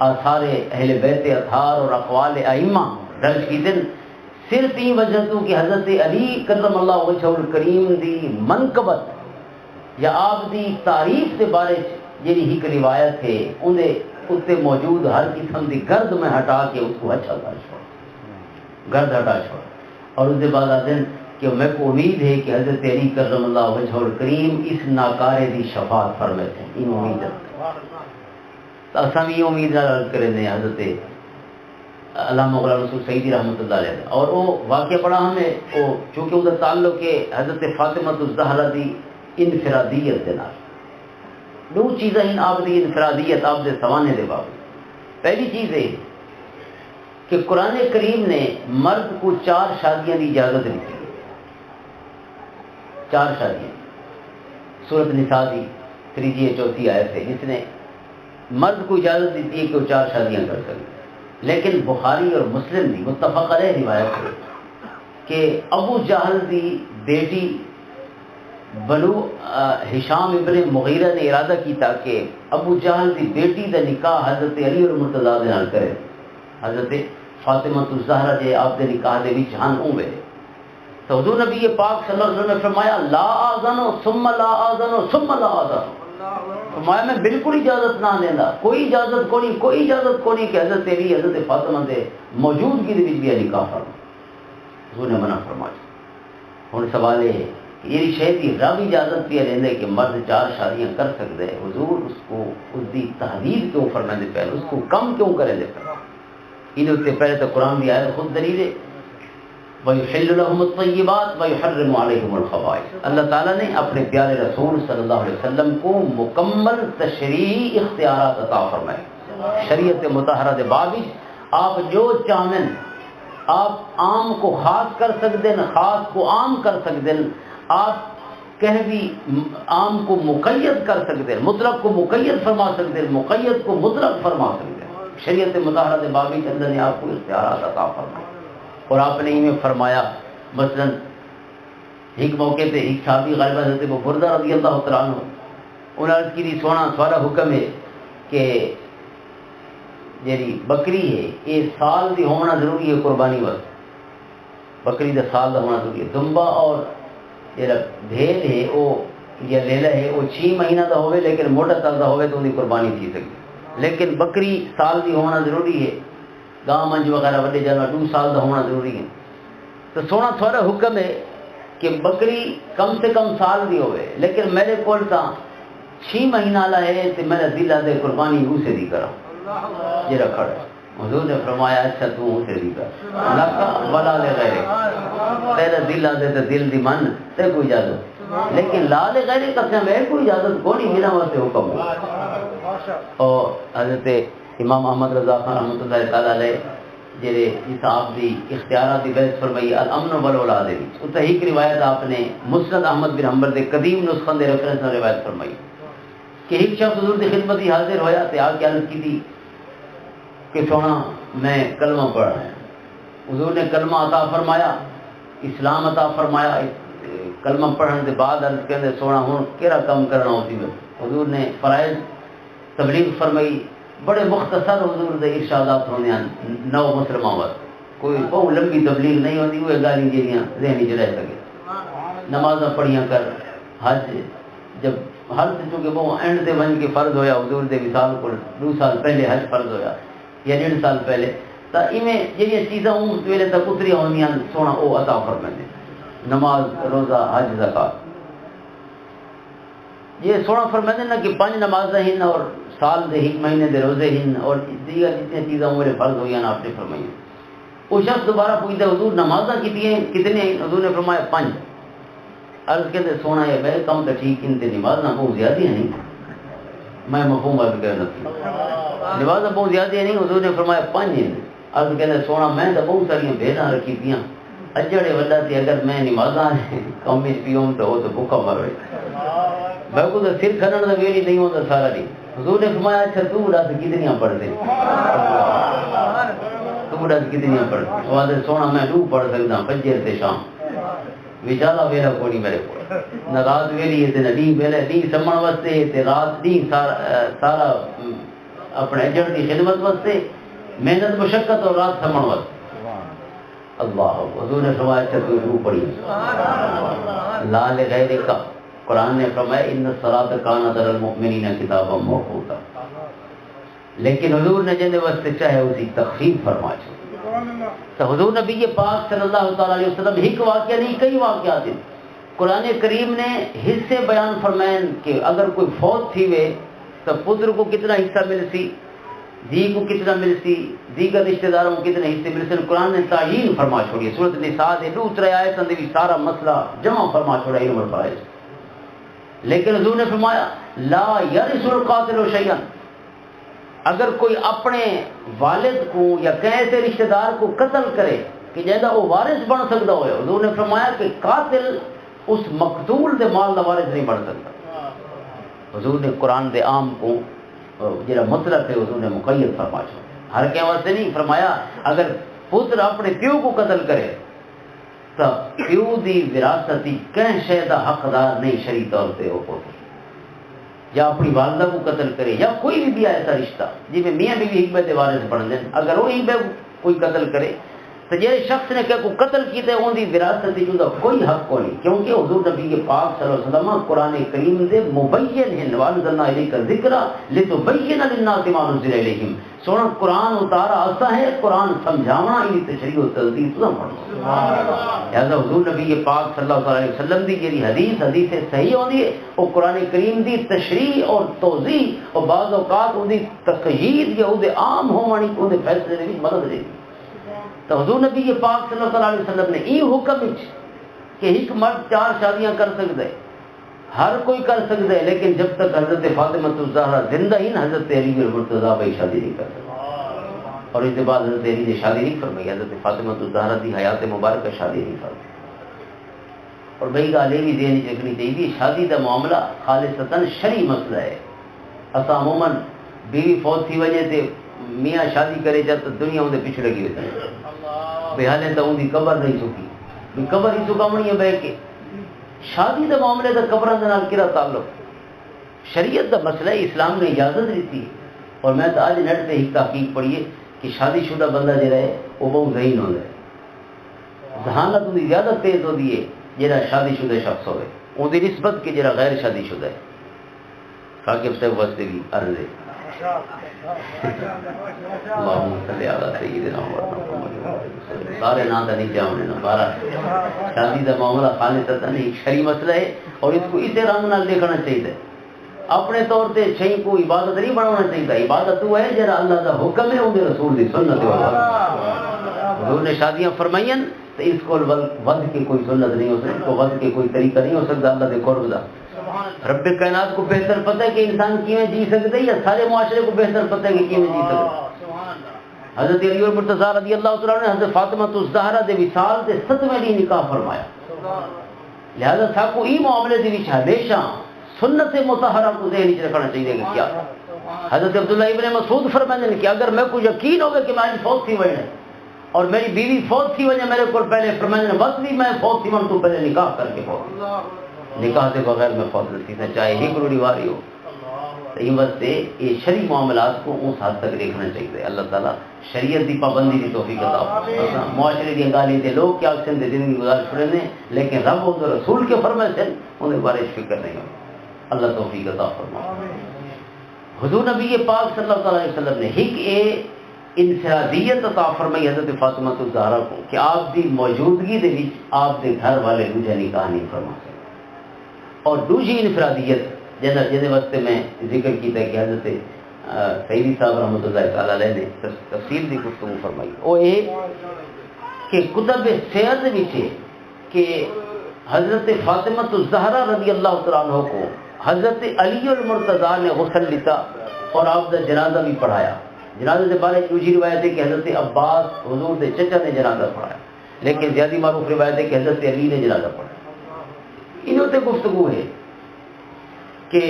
آثار اہل بیت اطہار اور اقوال ائمہ درج کی دن صرف یہ وجہ تو کہ حضرت علی کرم اللہ وجہہ الکریم دی منقبت یا آپ دی تعریف کے بارے جی ایک روایت ہے انہیں اتنے موجود ہر قسم کی گرد میں ہٹا کے اس کو اچھا کر چھوڑ گرد ہٹا چھوڑ اور اس کے بعد آدن کہ میں کو امید ہے کہ حضرت علی کرم اللہ وجہہ الکریم اس ناکارے دی شفاعت فرمائے تھے ان امید تو اساں بھی امید نہ کریں دیں حضرت علامہ غلام رسول سعیدی رحمۃ اللہ علیہ اور وہ واقعہ پڑھا ہمیں وہ چونکہ ادھر تعلق ہے حضرت فاطمہ الزہرا دی انفرادیت دے نال دو چیزیں ان آپ دی انفرادیت آپ دے سوانے دے باوجود پہلی چیز ہے کہ قرآن کریم نے مرد کو 4 شادیاں دی اجازت دی 4 شادیاں سورۃ نساء دی 3 چوتھی آیت ہے جس نے مرد کو اجازت دیتی ہے کہ وہ 4 شادیاں کر سکے لیکن بخاری اور مسلم دی متفق علیہ روایت ہے کہ ابو جہل دی بیٹی بنو ہشام ابن مغیرہ نے ارادہ کیتا کہ ابو جہل دی بیٹی دا نکاح حضرت علی اور مرتضیٰ دے نال کرے حضرت فاطمہ الزہرا جے آپ دے نکاح دے وچ ہن ہوئے تو حضور نبی پاک صلی اللہ علیہ وسلم نے فرمایا لا آذن ثم لا آذن ثم لا آذن فرمایا میں بالکل اجازت نہ دینا کوئی اجازت کو نہیں کہ حضرت علی حضرت فاطمہ دے موجودگی دے وچ بھی نکاح فرما حضور نے منع فرمایا ہن سوال ہے کہ یہ شہد کی رب اجازت بھی لیندے کہ مرد 4 شادیاں کر سکتے ہیں حضور اس کو اس دی تحدید کیوں فرمائے پہلے اس کو کم کیوں کرے دے ان سے پہلے تو قرآن کی آیت خود دلیل ہے وَيُحِلُّ لَهُمُ الطَّيِّبَاتِ وَيُحَرِّمُ عَلَيْهِمُ الْخَبَائِثَ اللہ تعالیٰ نے اپنے پیارے رسول صلی اللہ علیہ وسلم کو مکمل تشریعی اختیارات عطا فرمائے شریعت مطہرہ دے باب آپ جو چاہیں آپ عام کو خاص کر سکتے ہیں خاص کو عام کر سکتے ہیں آپ کہیں بھی عام کو مقید کر سکتے ہیں مطلق کو مقید فرما سکتے ہیں مقید کو مطلق فرما سکتے ہیں شریعت مطہرہ دے باب کے اندر نے آپ کو اختیارات عطا فرمائے اور آپ نے انہیں فرمایا مثلا ایک موقع پہ ایک صحابی غالبا حضرت ابو بردہ رضی اللہ تعالیٰ عنہ انہوں نے عرض کی سونا سوارا حکم ہے کہ جیری بکری ہے یہ سال دی ہونا ضروری ہے قربانی وقت بکری دا سال دا ہونا ضروری ہے دمبا اور جیڑا بھیڑ ہے وہ یا لیلا ہے وہ 6 مہینہ دا ہوئے لیکن موٹا سال دا ہوئے تو ان کی قربانی تھی سکتی لیکن بکری سال دی ہونا ضروری ہے گاؤں منج وغیرہ وڈے جانور 2 سال دا ہونا ضروری ہے تو سونا تھوڑا حکم ہے کہ بکری کم سے کم سال دی ہوئے لیکن میرے کول تا 6 مہینہ لا ہے تو میرا دل آدھے قربانی اسے دی کرا یہ رکھڑ حضور نے فرمایا اچھا تو اسے دی کر لکا ولا لے غیرے تیرا دل آدھے تو دل دی من تے کوئی اجازت لیکن لا لے غیرے قسم ہے کوئی اجازت کو نہیں میرا واسطے حکم ہے اور حضرت امام احمد رضا خان رحمۃ اللہ تعالیٰ علیہ جڑے اس آپ دی اختیارات دی بحث فرمائی الامن والاولاد وچ اتہ ایک روایت آپ نے مسند احمد بن حنبل دے قدیم نسخے دے ریفرنس نال روایت فرمائی کہ ایک شخص حضور دی خدمت ہی حاضر ہویا تے آ کے عرض کی تھی کہ سونا میں کلمہ پڑھ رہا ہوں حضور نے کلمہ عطا فرمایا اسلام عطا فرمایا کلمہ پڑھنے کے بعد عرض کہندے سونا ہن کیڑا کم کرنا ہوتی ہے حضور نے فرائض تبلیغ فرمائی بڑے مختصر حضور دے ارشادات ہونے ہیں نو مسلماں وقت کوئی بہت لمبی تبلیغ نہیں ہوتی وہ گالی جیڑیاں ذہنی چ رہ سکے نمازاں پڑھیاں کر حج جب حج چونکہ بہت اینڈ تے ون کے فرض ہویا حضور دے وصال کو 2 سال پہلے حج فرض ہویا یا 1.5 سال پہلے تا ایویں جڑیاں چیزاں اس ویلے تک اتریاں ہوندیاں سونا او عطا فرمائے نماز روزہ حج زکات یہ سونا فرمائے نا کہ 5 نمازیں ہیں اور سال دے 1 مہینے دے روزے ہیں اور دیگر جتنے چیزیں میرے فرض ہوئی ہیں آپ نے فرمائی وہ شخص دوبارہ پوچھتا حضور نمازاں کتنی ہیں حضور نے فرمایا 5 عرض کہتے سونا ہے بے کم تو ٹھیک ان تے نماز نہ بہت زیادہ نہیں میں مفہوم عرض کہنا نماز نہ بہت زیادہ نہیں حضور نے فرمایا 5 ہیں عرض کہتے سونا میں تو بہت ساری بھیڑاں رکھی پیاں اجڑے وڈا تے اگر میں نمازاں کم وچ پیوں تو وہ تو بھوکا مر وے میں کو تو سر کھنن دا ویلی نہیں ہوندا سارا دن حضور نے فرمایا اچھا تو رات کتنی پڑھ دے تو رات کتنی پڑھ وہ آدھے سونا میں 2 پڑھ سکدا فجر تے شام وچالا ویلا کوئی میرے کو نہ رات ویلی ہے تے نہ دین ویلا دین سمن واسطے تے رات دین سارا اپنے اجڑ کی خدمت واسطے محنت مشقت اور رات سمن واسطے اللہ حضور نے فرمایا اچھا تو شروع پڑھی لا لغیر کا قرآن نے فرمایا ان الصلاۃ کانت علی المؤمنین کتابا موقوتا لیکن حضور نے جن واسطے چاہے اسی تخفیف فرما چھوڑی تو حضور نبی پاک صلی اللہ تعالی علیہ وسلم ایک واقعہ نہیں کئی واقعات ہیں قرآن کریم نے حصے بیان فرمائیں کہ اگر کوئی فوت تھی وے تو پتر کو کتنا حصہ ملسی دی کو کتنا ملسی دیگر رشتہ داروں کو کتنے حصے ملتے قرآن نے تعیین فرما چھوڑی سورۃ النساء دے 2-3 آیتاں دے سارا مسئلہ جمع فرما چھوڑا ہے نمبر فرائض لیکن حضور نے فرمایا لا یرث القاتل شیئا اگر کوئی اپنے والد کو یا کیسے رشتہ دار کو قتل کرے کہ جیسا وہ وارث بن سکتا ہوئے حضور نے فرمایا کہ قاتل اس مقتول دے مال دا وارث نہیں بن سکتا حضور نے قرآن دے عام کو جڑا مطلب ہے حضور نے مقید فرما چھوڑا ہر کہیں واسطے نہیں فرمایا اگر پتر اپنے پیو کو قتل کرے تو پیو دی وراثتی کہیں شے دا حقدار نہیں شرعی طور پہ ہو پوتر یا اپنی والدہ کو قتل کرے یا کوئی بھی ایسا رشتہ جی میں میاں بیوی ایک بے وارث بن جائیں اگر وہ ایک بے کوئی قتل کرے تو جیسے شخص نے کہ کوئی قتل کیتے ہیں ان کی وراثت جو کوئی حق کو نہیں کیونکہ حضور نبی پاک صلی اللہ علیہ وسلم قرآن کریم دے مبین ہیں وانزلنا الیک الذکر لتبین للناس ما نزل الیہم سونا قرآن اتارا ایسا ہے قرآن سمجھانا ان تشریح و تلطیف تو پڑھو لہذا حضور نبی پاک صلی اللہ علیہ وسلم دی جی حدیث صحیح ہوندی ہے وہ قرآن کریم دی تشریح اور توضیح اور بعض اوقات ان دی تقیید یا ان دے عام ہوانی ان دے فیصلے دی مدد دے تو حضور نبی پاک صلی اللہ علیہ وسلم نے یہ حکم کہ ایک مرد 4 شادیاں کر سکتا ہے ہر کوئی کر سکتا ہے لیکن جب تک حضرت فاطمہ الزہرا زندہ ہی حضرت علی المرتضیٰ بھائی شادی نہیں کر سکتا اور اس کے بعد حضرت علی نے شادی نہیں فرمائی حضرت فاطمہ الزہرا کی حیات مبارکہ شادی نہیں فرمائی اور بھائی گل یہ بھی ذہن رکھنی چاہیے شادی کا معاملہ خالصتاً شرعی مسئلہ ہے اساں عموماً بیوی فوت تھی وجہ سے میاں شادی کرے جا تو دنیا اندر پیچھے لگی ہوئی ہے بے حالے تو ان کی قبر نہیں چکی بھی قبر ہی چکاونی ہے بہ کے شادی کے معاملے کا قبروں کے نال کیا تعلق شریعت کا مسئلہ ہے اسلام نے اجازت دیتی ہے اور میں تو آج نیٹ پہ ہی تحقیق پڑھیے کہ شادی شدہ بندہ جہاں ہے وہ بہت ذہین ہوتا ہے ذہانت ان کی زیادہ تیز ہوتی ہے جہاں شادی شدہ شخص ہوئے ان کی نسبت کہ جہاں غیر شادی شدہ ہے ثاقب صاحب واسطے بھی عرض ہے اللہم صلی علی سیدنا محمد سارے نام دا نہیں جاؤنے نا بارہ شادی دا معاملہ خالصتاً ایک شرعی مسئلہ ہے اور اس کو اسے رنگ نال دیکھنا چاہیے اپنے طور سے شئی کو عبادت نہیں بنانا چاہیے عبادت وہ ہے جہاں اللہ دا حکم ہے ان رسول دی سنت حضور نے شادیاں فرمائیں تو اس کو ود کے کوئی سنت نہیں ہو سکتی کو ود کے کوئی طریقہ نہیں ہو سکتا اللہ دے قرب دا رب کائنات کو بہتر پتہ ہے کہ انسان کیویں جی سکتا ہے یا سارے معاشرے کو بہتر پتہ ہے کہ کیویں جی سکتا ہے حضرت علی المرتضیٰ رضی اللہ تعالیٰ نے حضرت فاطمہ الزہرا دے وصال دے 7ویں دن نکاح فرمایا لہذا ساکو یہ معاملے دے وچ ہمیشہ سنت مطہرہ کو ذہن وچ رکھنا چاہیے کہ کیا حضرت عبداللہ ابن مسعود فرماتے ہیں کہ اگر میں کو یقین ہوگا کہ میں فوت تھی وجہ اور میری بیوی فوت تھی وجہ میرے کو پہلے فرماتے ہیں بس بھی میں فوت تھی من تو پہلے نکاح کر کے فوت نکاح سے بغیر میں فوت نہیں تھا چاہے ہی گروڑی واری ہو یہ واسطے یہ شرعی معاملات کو اس حد تک دیکھنا چاہیے اللہ تعالیٰ شریعت کی پابندی کی توفیق عطا معاشرے کی گالی دے لوگ کیا سن دے زندگی گزار چھڑے نے لیکن رب اور رسول کے فرمائے سے انہیں بارے فکر نہیں ہو اللہ توفیق عطا فرمائے حضور نبی پاک صلی اللہ علیہ وسلم نے ایک انفرادیت عطا فرمائی حضرت فاطمہ الزہرا کو کہ آپ دی موجودگی دے وچ آپ دے گھر والے دوجا نکاح نہیں فرما سکتے اور دوسری انفرادیت جہاں واسطے میں ذکر کیتا کہ حضرت سیدی صاحب رحمۃ اللہ تعالی علیہ نے تفصیل دی گفتگو فرمائی وہ یہ کہ کتب سیرت وچ کہ حضرت فاطمہ الزہرا رضی اللہ تعالیٰ عنہ کو حضرت علی المرتضیٰ نے غسل لیتا اور آپ کا جنازہ بھی پڑھایا. جنازے سے پہلے دوسری روایت ہے کہ حضرت عباس حضور کے چچا نے جنازہ پڑھایا، لیکن زیادہ معروف روایت ہے کہ حضرت علی نے جنازہ پڑھایا. انہوں سے گفتگو ہے کہ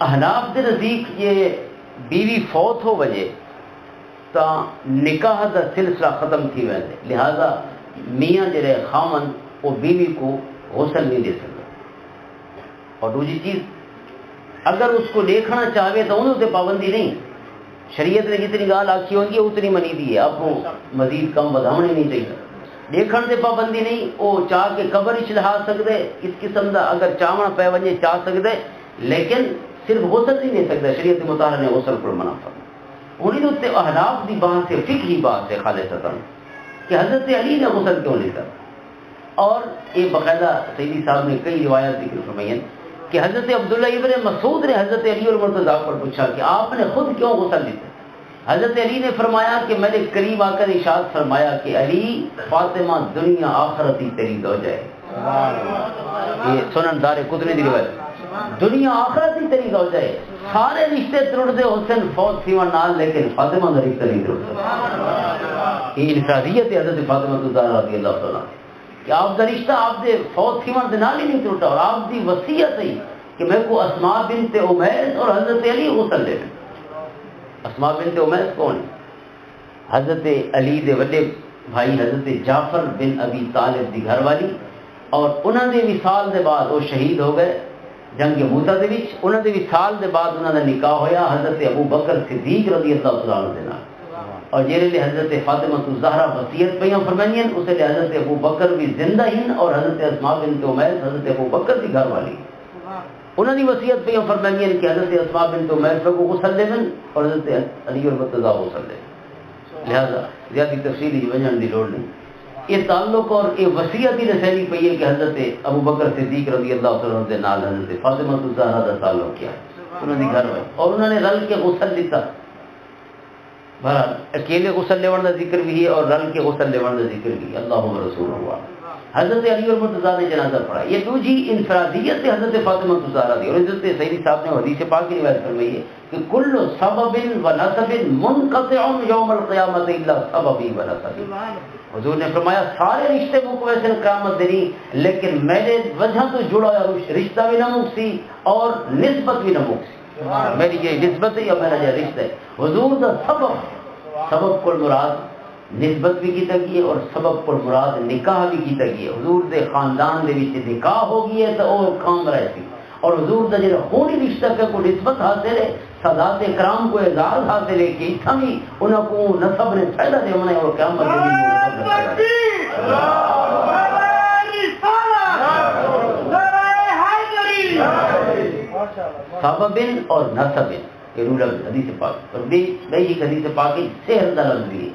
احناف کے نزدیک یہ بیوی فوت ہو وجے تا نکاح کا سلسلہ ختم تھی ویسے، لہذا میاں جڑے خامن وہ بیوی کو غسل نہیں دے سکتا. اور دوسری چیز اگر اس کو دیکھنا چاہے تو انہوں سے پابندی نہیں، شریعت نے جتنی گال آخی ہوگی اتنی منی دی ہے، آپ کو مزید کم بدھاؤنے نہیں چاہیے. دیکھنے سے پابندی نہیں، وہ چاہ کے قبر اچ لہا سکتے اس قسم کا اگر چاہنا پہ وجے چاہ سکتے، لیکن صرف غسل نہیں دے سکتا. شریعت مطالعہ نے غسل کو منع فرمایا. انہیں تو احناف کی بات سے فقہی بات ہے خالصتاً کہ حضرت علی نے غسل کیوں نہیں کرا. اور یہ باقاعدہ سیدی صاحب نے کئی روایات ذکر فرمائی ہیں کہ حضرت عبداللہ ابن مسعود نے حضرت علی المرتضیٰ پر پوچھا کہ آپ نے خود کیوں غسل لیتے. حضرت علی نے فرمایا کہ میں نے قریب آ کر ارشاد فرمایا کہ علی فاطمہ دنیا آخرتی تیری زوجہ ہے. یہ سنن دار قطنی دی روایت، دنیا آخرتی تیری زوجہ ہے. سارے رشتے ترڑ دے حسین فوت تھی نال، لیکن فاطمہ کا رشتہ نہیں ترڑ. یہ انفرادیت ہے حضرت فاطمہ الزہرا رضی اللہ تعالیٰ کہ آپ کا رشتہ آپ دے فوت تھی نال ہی نہیں ٹوٹا. اور آپ کی وصیت ہے کہ میں کو اسماء بنت عمیس اور حضرت علی غسل دے. اسماء بنت عمیس کون ہے؟ حضرت علی دے وڈے بھائی حضرت جعفر بن ابی طالب دی گھر والی، اور انہوں نے وصال دے بعد وہ شہید ہو گئے جنگ موتا دے وچ. انہوں نے وصال دے بعد انہوں کا نکاح ہویا حضرت ابو بکر صدیق رضی اللہ تعالیٰ عنہ دے نال. اور جہے لئے حضرت فاطمہ الزہرا وصیت پہ فرمائیں اس لیے حضرت ابو بکر بھی زندہ ہیں، اور حضرت اسماء بنت عمیس حضرت ابو بکر کی گھر والی انہوں نے وصیت پہ فرمائیں کہ حضرت اسماء بنت عمیس کو غسل دے اور حضرت علی المرتضیٰ غسل دے. لہذا زیادہ تفصیلی وجہن کی لوڑ نہیں. یہ تعلق اور یہ وصیت ہی رسائی پی ہے کہ حضرت ابو بکر صدیق رضی اللہ تعالیٰ عنہ نال حضرت فاطمہ الزہرا کا تعلق کیا ہے، انہوں نے گھر والی، اور انہوں نے رل کے غسل لیتا. بہرحال اکیلے غسل لیون کا ذکر بھی ہے اور رل کے غسل لیون کا ذکر بھی. اللہم رسول اللہ. حضرت علی المرتضیٰ نے جنازہ پڑھا. یہ دوسری انفرادیت ہے حضرت فاطمہ الزہرا دی. اور حضرت سیدی صاحب نے حدیث پاک کی روایت فرمائی ہے کہ کل سبب و نسب منقطع یوم القیامت الا سببی و نسبی. حضور نے فرمایا سارے رشتے منقطع ہیں قیامت دنی، لیکن میرے وجہ تو جڑا ہوا رشتہ بھی نہ مکسی اور نسبت بھی نہ مکسی. میری یہ نسبت ہے یا میرا یہ رشتہ ہے. حضور کا سبب کو مراد نسبت بھی کیتا گئی اور سبب کو مراد نکاح بھی کیتا گئی. حضور دے خاندان دے وچ نکاح ہو گئی ہے تو وہ کام رہتی. اور حضور دا جڑا خونی رشتہ کو نسبت حاصل ہے، سادات کرام کو اعزاز حاصل ہے کہ اتھا بھی انہوں کو نسب نے فائدہ دے ہونا ہے اور قیامت کے بھی سبب اور نسب یہ رول حدیث پاک. اور بھئی حدیث پاک سحر دا لفظ بھی ہے.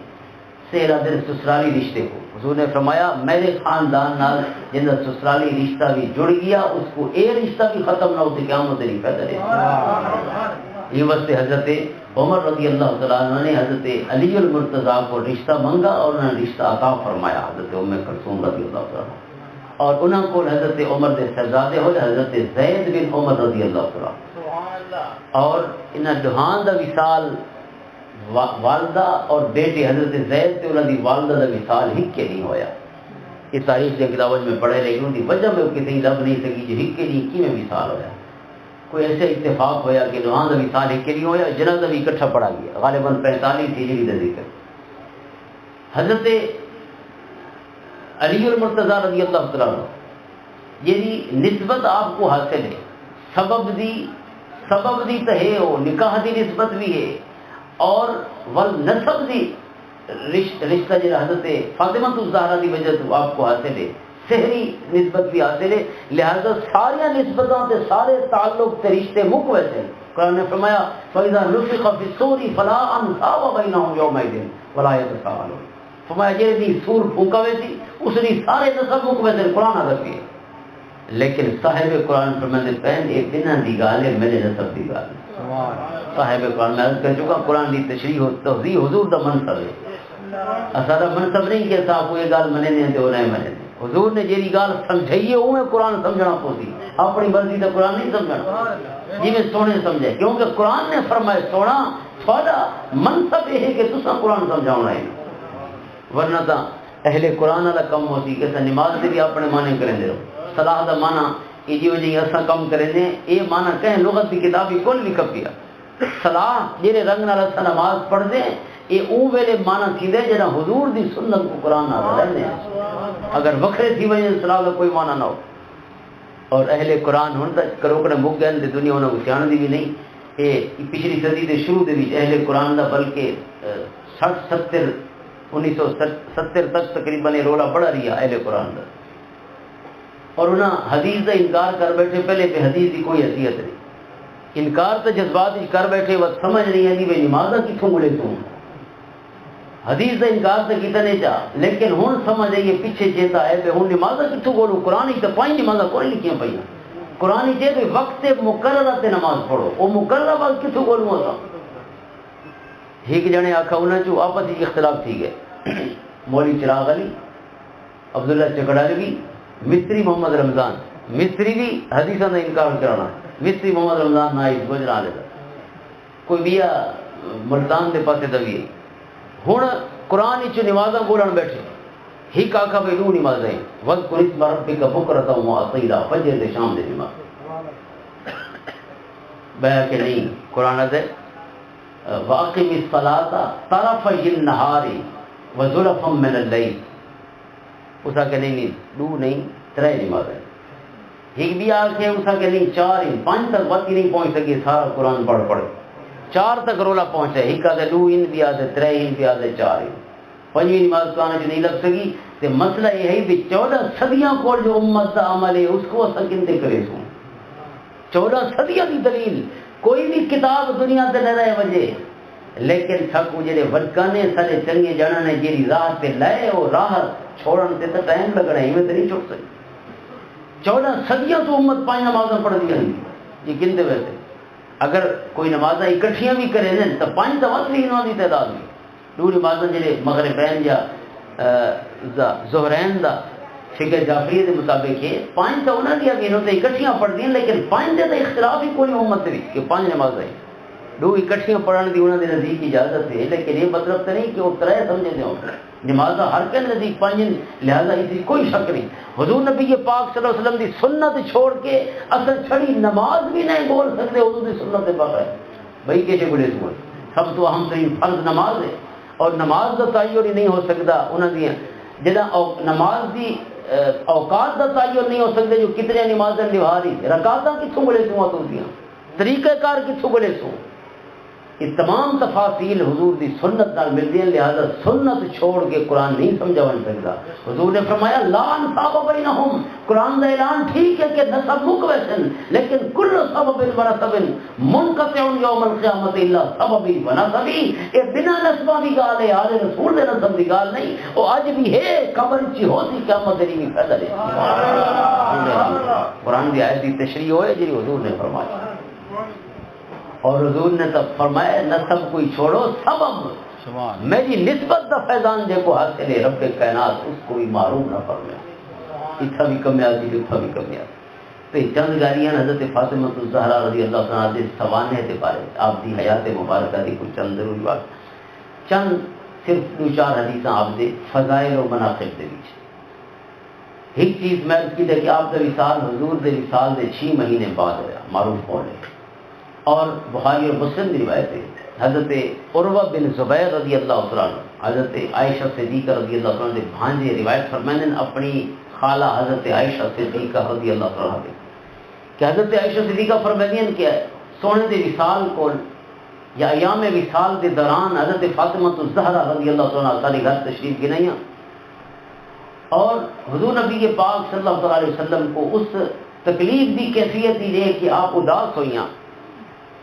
سحر ادھر سسرالی رشتے کو حضور نے فرمایا میرے خاندان نال جن کا سسرالی رشتہ بھی جڑ گیا اس کو اے رشتہ بھی ختم نہ ہوتے قیامت نہیں پیدا رہے. یہ واسطے حضرت عمر رضی اللہ تعالیٰ عنہ نے حضرت علی المرتضیٰ کو رشتہ مانگا اور انہوں نے رشتہ عطا فرمایا حضرت ام کلثوم رضی اللہ تعالیٰ عنہ. اور انہوں کو حضرت عمر دے شہزادے ہوئے حضرت زید بن عمر رضی اللہ تعالیٰ عنہ. اور انہاں دہان دا وصال والدہ اور بیٹے حضرت زید تے انہاں دی والدہ دا وصال ہکے نہیں ہویا. یہ تاریخ کی کتابوں میں پڑھے لیکن ان کی وجہ میں کتنی لب نہیں سکی جو ہکے نہیں کی میں وصال ہویا. کوئی ایسے اتفاق ہویا کہ دہان دا وصال ہکے نہیں ہویا، جنازہ بھی اکٹھا پڑھا گیا. غالباً 45 ہجری دا ذکر. حضرت علی المرتضیٰ رضی اللہ تعالیٰ عنہ یہ نسبت آپ کو حاصل ہے. سبب دی تو ہے وہ نکاح دی نسبت بھی ہے اور نسب دی رشتہ جو حضرت فاطمہ الزہرا دی وجہ سے آپ کو حاصل ہے. سحری نسبت بھی حاصل ہے. لہذا سارے نسبتوں تے سارے تعلق تے رشتے مک ویسے ہیں. قرآن نے فرمایا فَإِذَا نُفِخَ فِي الصُّورِ فَلَا أَنْسَابَ بَيْنَهُمْ يَوْمَئِذٍ وَلَا يَتَسَاءَلُونَ. فرمایا جی دی سور پھونکا ہوئے تھی اس نے سارے نسب مک ویسے قرآن آ رکھی ہے. لیکن صاحب قرآن فرماتے پہن ایک دنہ دی گال ہے میرے نسب دی گال ہے. صاحب قرآن میں عرض کر چکا قرآن دی تشریح و توضیح حضور دا منصب ہے. اسارا منصب نہیں کہ صاحب کو یہ گال منے دیں تو نہیں منے دیں. حضور نے جیری گال سمجھائی ہے اوے قرآن سمجھنا پوسی، اپنی مرضی کا قرآن نہیں سمجھنا جی میں سونے سمجھے، کیونکہ قرآن نے فرمائے سونا تھوڑا منصب یہ ہے کہ تسا قرآن سمجھاؤنا ہے، ورنہ تا اہل قرآن والا کم ہوتی کہ نماز سے بھی اپنے معنی کریں دے رہو، صلاح دا معنی یہ جو جی ایسا کم کریں دیں یہ معنی کہیں لغت کی کتابی کل بھی کپیا صلاح جیرے رنگ نال اسا نماز پڑھ دیں یہ او ویلے معنی تھی دے جنا حضور دی سنت کو قرآن نال رہنے اگر وکھرے تھی وجہ صلاح کا کوئی معنی نہ ہو۔ اور اہل قرآن ہن تک کروکڑے مک گئے تے دنیا انہاں کو جان دی بھی نہیں، یہ پچھلی صدی دے شروع دے وچ اہل قرآن دا بلکہ 1970 تک تقریباً رولا بڑا رہا اہل قرآن دا، اور انہاں حدیث دا انکار کر بیٹھے پہلے پہ حدیث کی کوئی حیثیت نہیں، انکار تو جذبات کر بیٹھے وہ سمجھ نہیں آتی بھائی نمازاں کتوں ملے تو حدیث کا انکار تو کیتا نہیں چاہ، لیکن ہن سمجھ آئیے پیچھے چیتا ہے کہ ہن نمازاں کتوں بولو، قرآن ہی تو 5 نمازاں کوئی لکھیاں پہ قرآن ہی چاہے وقت مقررہ تے نماز پڑھو، وہ مقررہ وقت کتوں بولوں ہوتا ایک جنے آکھا انہاں چو آپس ہی اختلاف تھی گئے، مولوی چراغ علی، عبداللہ چکڑالوی، مصری محمد رمضان، مصری بھی حدیثاں کا انکار کرانا، مصری محمد رمضان نائب گجرا لے کوئی بیا ملتان دے پاسے دوی ہن قرآن وچ نمازاں بولن بیٹھے ہک آکھا بھئی 2 نمازاں وذکر اسم ربک بکرۃ و اصیلا فجر دے شام دے نماز بیا کہ نہیں قرآن دے واقم الصلاۃ طرفی النہار وزلفا من اللیل اسا کہ نہیں 2 نہیں 3 نمازیں ایک بھی آنکھیں اسا کہ نہیں 4 5 تک بات ہی نہیں پہنچ سکی سارا قرآن پڑھ 4 تک رولا پہنچا ایک آدھے 2 ان بھی آدھے 3 ان بھی آدھے 4 ان 5ویں نماز کو آنے جو نہیں لگ سکی تو مسئلہ یہ ہے کہ 14 صدیاں کو جو امت دا عمل ہے اس کو سکنتے کرے سوں 14 صدیاں کی دلیل کوئی بھی کتاب دنیا تے نہ رہے وجہ لیکن تھکو جڑے وڈکانے سارے چنگے جانن نے جیری راہ تے لائے او راہ چھوڑن تے ٹائم لگنا ہے میں تے نہیں چھوڑ سکتی 14 صدیاں تو امت 5 نمازاں پڑھ دی ہیں یہ گنتے ویسے اگر کوئی نمازاں اکٹھیاں بھی کرے نا تو 5 تو وقت ہی انہوں دی تعداد میں 2 نمازاں جڑے مغربین یا ظہرین دا فقہ جعفری دے مطابق ہے 5 تو انہوں دیا بھی انہوں تے اکٹھیاں پڑھ دیں لیکن 5 دے تو اختلاف ہی کوئی امت دی کہ 5 نمازاں 2 اکٹھیاں پڑھنے دی انہوں نے نزدیک اجازت ہے لیکن یہ مطلب تو نہیں کہ وہ 3 سمجھے دیں نمازاں ہر کے نزدیک 5 لہذا اسی کوئی شک نہیں حضور نبی پاک صلی اللہ علیہ وسلم دی سنت چھوڑ کے اصل چھڑی نماز بھی نہیں بول سکتے حضور دی سنت باقی ہے بھائی کیسے بڑے سمجھ سب تو اہم ترین فرض نماز ہے اور نماز کا تعین نہیں ہو سکتا انہوں نے جہاں نماز دی اوقات کا تعین نہیں ہو سکتے جو کتنے نمازیں نبھا رہی رکعتاں کتوں بڑے سوں ہوتی طریقہ کار کتوں بڑے سوں یہ تمام تفاصیل حضور دی سنت نال ملتی ہیں لہذا سنت چھوڑ کے قرآن نہیں سمجھا بن سکتا حضور نے فرمایا لا انصاب بینہم قرآن کا اعلان ٹھیک ہے کہ نسب مکویسن لیکن کل سبب ونسب منقطع یوم القیامت الا سببی ونسبی یہ بنا نسبہ بھی گال ہے آل رسول دے نسب دی گال نہیں وہ آج بھی ہے قبر چی ہوتی قیامت دری بھی فیصل ہے قرآن دی آیت دی تشریح ہوئے جی حضور نے فرمایا اور حضور نے تب فرمایا نسب کوئی چھوڑو سبب میری نسبت دا فیضان جے کو حاصل ہے رب کائنات اس کو بھی معروم نہ فرمایا اتھا بھی کمیازی اتھا بھی کمیازی تو چند گاریاں حضرت فاطمہ الزہرا رضی اللہ عنہ دے سوانے تے پارے آپ دی حیات مبارکہ دی کچھ چند ضروری بات چند صرف 2-4 حدیثاں آپ دے فضائل و مناقب دے بیچ ایک چیز میں اس کی دے کہ آپ دا وصال حضور دے وصال دے 6 مہینے بعد ہویا معروف ہونے اور بخاری اور مسلم کی روایت ہے حضرت عروہ بن زبیر رضی اللہ عنہ حضرت عائشہ صدیقہ رضی اللہ عنہ کے بھانجے روایت فرمائیں اپنی خالہ حضرت عائشہ صدیقہ رضی اللہ عنہ کہ حضرت عائشہ صدیقہ فرمائیں کہ سونے دے وصال کو یا ایام وصال کے دوران حضرت فاطمہ الزہرا رضی اللہ عنہ سارے گھر تشریف گنائیاں اور حضور نبی پاک صلی اللہ علیہ وسلم کو اس تکلیف دی کیفیت ہی رہے کہ آپ اداس ہوئیاں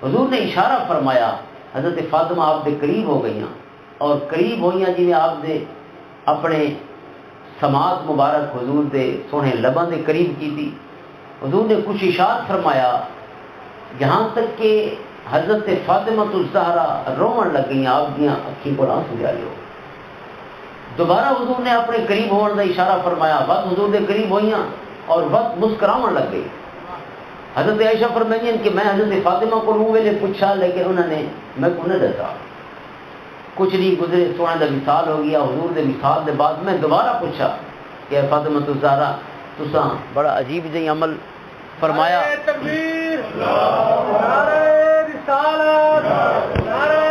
حضور نے اشارہ فرمایا حضرت فاطمہ آپ دے قریب ہو گئیاں اور قریب ہوئیاں جی میں آپ دے اپنے سماعت مبارک حضور دے سونے لباں دے قریب کی تھی حضور نے کچھ اشارہ فرمایا یہاں تک کہ حضرت فاطمہ الزہرا رومن لگ گئیاں آپ دیاں اکھیں کو آنسو جاری ہو دوبارہ حضور نے اپنے قریب ہونے کا اشارہ فرمایا، بس حضور کے قریب ہوئیاں اور بس مسکراون لگ گئی۔ حضرت عائشہ فرمائی ہیں کہ میں حضرت فاطمہ کو منہ ویلے پوچھا لیکن انہوں نے میں کو نہ دسا۔ کچھ نہیں گزرے سونے کا وصال ہو گیا، حضور کے وصال کے بعد میں دوبارہ پوچھا کہ اے فاطمہ الزہرا تساں بڑا عجیب جہی عمل فرمایا۔ تکبیر، نعرہ رسالت، نعرہ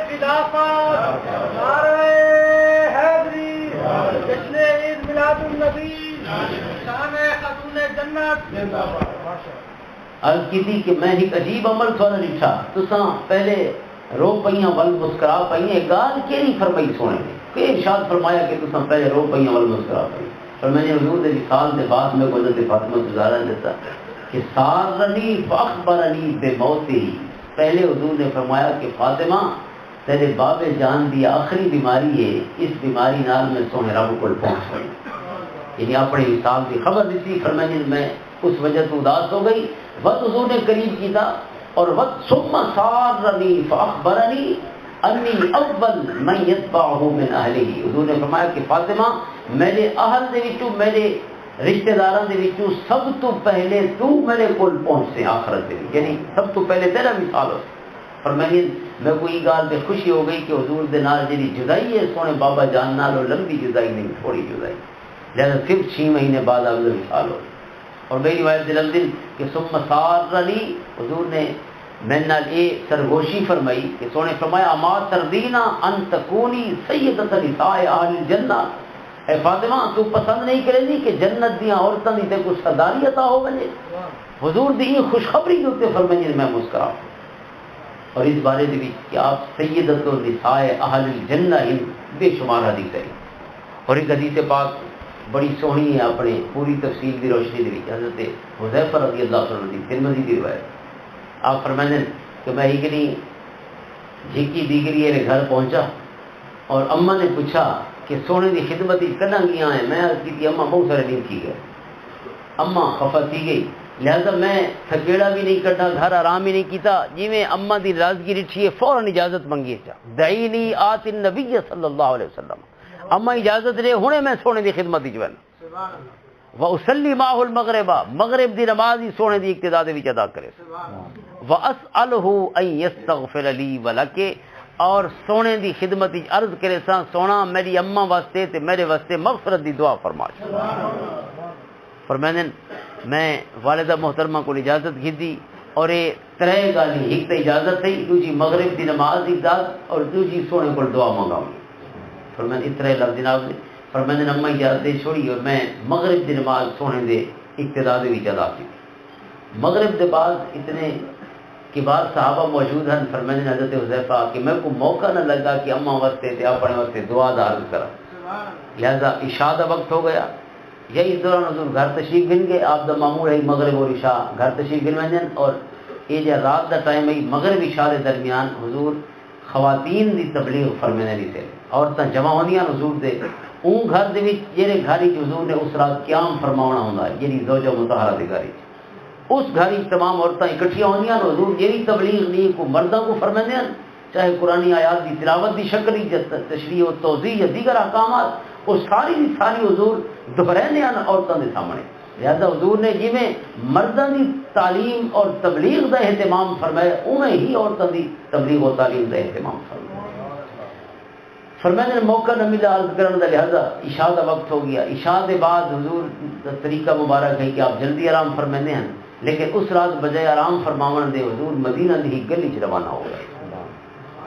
خلافت، نعرہ حیدری، جشن عید میلاد النبی، شان خاتون جنت۔ عرض کی تھی کہ میں ایک عجیب عمل تھوڑا لکھا، تساں پہلے رو پئیاں ول مسکرا پئیاں، گال کیڑی فرمائی سونے نے کہ ارشاد فرمایا کہ تساں پہلے رو پئیاں ول مسکرا پئیاں۔ پر میں نے حضور کے وصال کے بعد میں کو حضرت فاطمہ الزہرا نے دیتا کہ سارنی فاخبرنی بے موتی، پہلے حضور نے فرمایا کہ فاطمہ تیرے باب جان دی آخری بیماری ہے، اس بیماری نال میں سونے رب کو پہنچ گئی، یعنی اپنے وصال کی خبر دیتی۔ فرمایا میں اس وجہ سے اداس ہو گئی، وقت حضور نے قریب کیتا اور وقت ثم سارنی فاخبرنی انی اول من یتبعہ من اہلہ، حضور نے فرمایا کہ فاطمہ میرے اہل دے وچوں میرے رشتہ داراں دے وچوں سب تو پہلے تو میرے کول پہنچے آخرت دے، یعنی سب تو پہلے تیرا وصال ہو۔ پر میں کوئی گال پہ خوشی ہو گئی کہ حضور دے نال جڑی جدائی ہے سونے بابا جان نال وہ لمبی جدائی نہیں، تھوڑی جدائی، لہذا صرف 6 مہینے بعد آپ کا وصال ہو۔ اور میری روایت دلم دل کہ ثم سارنی، حضور نے میں نال یہ سرگوشی فرمائی کہ سونے فرمایا اما تردینا ان تکونی سیدۃ نساء اہل الجنہ، اے فاطمہ تو پسند نہیں کرے دی کہ جنت دیاں عورتاں دی تے کوئی سرداری عطا ہو وجے؟ حضور دی خوشخبری کے اوپر فرمایا میں مسکرا، اور اس بارے دے وچ کہ آپ سیدۃ النساء اہل الجنہ ان بے شمار حدیث ہے۔ اور ایک حدیث پاک بڑی سونی ہے اپنے پوری تفصیل کی روشنی دے وچ، حضرت حذیفہ رضی اللہ عنہ دی ترمذی دی روایت، آپ فرماتے ہیں کہ میں ایک نہیں جھکی دیگری میرے گھر پہنچا اور اماں نے پوچھا کہ سونے دی خدمت کداں گیا ہے، میں عرض کی تھی اماں بہت سارے دن کی گئے، اماں خفا تھی گئی، لہذا میں تھکیڑا بھی نہیں کرتا، گھر آرام ہی نہیں کیتا، جی میں اماں دی ناراضگی رٹھی ہے فوراً اجازت منگی ہے، دعینی آت النبی صلی اللہ علیہ وسلم، اما اجازت دے ہنے میں سونے دی خدمت وچ وینا وَأُصَلِّ مَعَهُ الْمَغْرِبَ، مغرب دی نماز ہی سونے دی اقتدا دے وچ ادا کرے، وَأَسْأَلُهُ أَن يَسْتَغْفِرَ لِي وَلَكَ، اور سونے دی خدمت وچ عرض کرے سا سونا میری اماں واسطے تے میرے واسطے مغفرت دی دعا فرما۔ فرمانے میں والدہ محترمہ کو اجازت گھدی اور یہ 3 گالی، ایک تے اجازت تھی، دوجی مغرب دی نماز دی اجازت اور دوجی سونے کو دعا منگاؤں۔ فرمانے اس طرح لفظ جناب نے فرمانے اماں اجازت دے چھوڑی اور میں مغرب دی نماز سونے دے اقتدا دے وچ ادا کی۔ مغرب دے بعد اتنے کبار صحابہ موجود ہیں، فرمانے حضرت حذیفہ کہ میں کو موقع نہ لگا کہ اماں واسطے تے اپنے واسطے دعا دا عرض کرا، لہذا عشاء دا وقت ہو گیا، یا اس دوران حضور گھر تشریف گن گئے، آپ دا معمول ہے مغرب اور عشاء گھر تشریف گن ویندے، اور یہ جو رات دا ٹائم ہے مغرب عشاء دے درمیان حضور خواتین دی تبلیغ فرمانے دی تے عورتاں جمع ہوندیاں حضور دے اون گھر دے وچ جڑے گھر وچ حضور نے اس رات قیام فرماونا ہوندا ہے، جڑی زوجہ مطہرہ دے گھر وچ اس گھر وچ تمام عورتاں اکٹھیاں ہوندیاں حضور جڑی تبلیغ نہیں کو مرداں کو فرماندے ہیں، چاہے قرآنی آیات دی تلاوت دی شکل یا تشریح و توضیح یا دیگر احکامات، وہ ساری دی ساری حضور دہراندے ہیں عورتاں دے سامنے، لہذا حضور نے جی میں مرداں دی تعلیم اور تبلیغ دا اہتمام فرمایا اویں ہی عورتاں دی تبلیغ و تعلیم دا اہتمام فرمایا۔ فرمانے موقع نہ ملا عرض کرنے دا، لہذا عشاء دا وقت ہو گیا، عشاء دے بعد حضور دا طریقہ مبارک ہے کہ آپ جلدی آرام فرماندے ہیں، لیکن اس رات بجائے آرام فرماون دے حضور مدینہ دی ہی گلی چ روانہ ہو گئے۔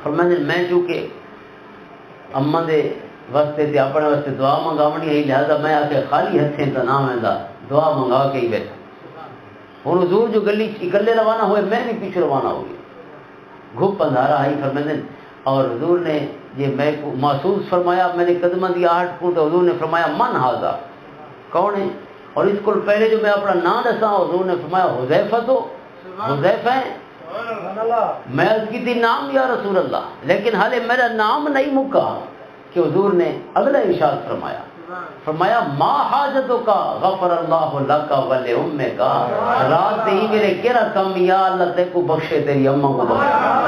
فرمانے میں چونکہ اماں دے واسطے تے اپنے واسطے دعا منگاونی ہے، لہذا میں آ کے خالی ہتھیں تے نہ ویندا دعا منگا کے ہی بیٹھا۔ ہن حضور جو گلی اکلے روانہ ہوئے میں بھی پیچھے روانہ ہو گیا، گھپ اندھارا آئی فرمانے، اور حضور نے یہ میں کو محسوس فرمایا میرے قدمہ دی آہٹ کو، تو حضور نے فرمایا من ھذا، کون ہے؟ اور اس کو پہلے جو میں اپنا نام دسا حضور نے فرمایا حذیفہ، تو حذیفہ ہے، میں عرض کی تھی نام یا رسول اللہ، لیکن حالے میرا نام نہیں مکا کہ حضور نے اگلا ارشاد فرمایا، فرمایا ما حاجتک غفر اللہ لک ولامک، رات ہی میرے کیڑا کم یا اللہ تے کو بخشے تیری اماں کو بخشے۔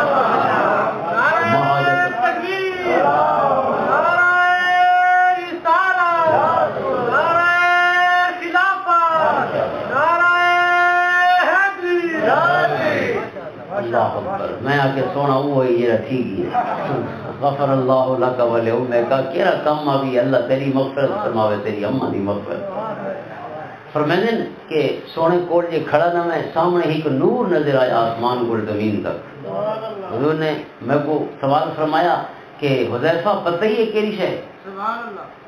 آ کے سونا وہ یہ ٹھیک ہی ہے غفر اللہ لک ولأمک کیڑا کم ابھی اللہ تیری مغفرت فرماوے تیری اماں دی مغفرت فرمانے کہ سونے کول جے کھڑا نہ میں سامنے ایک نور نظر آیا آسمان کو زمین تک حضور نے میں کو سوال فرمایا کہ حذیفہ پتہ ہی ہے کیڑی شے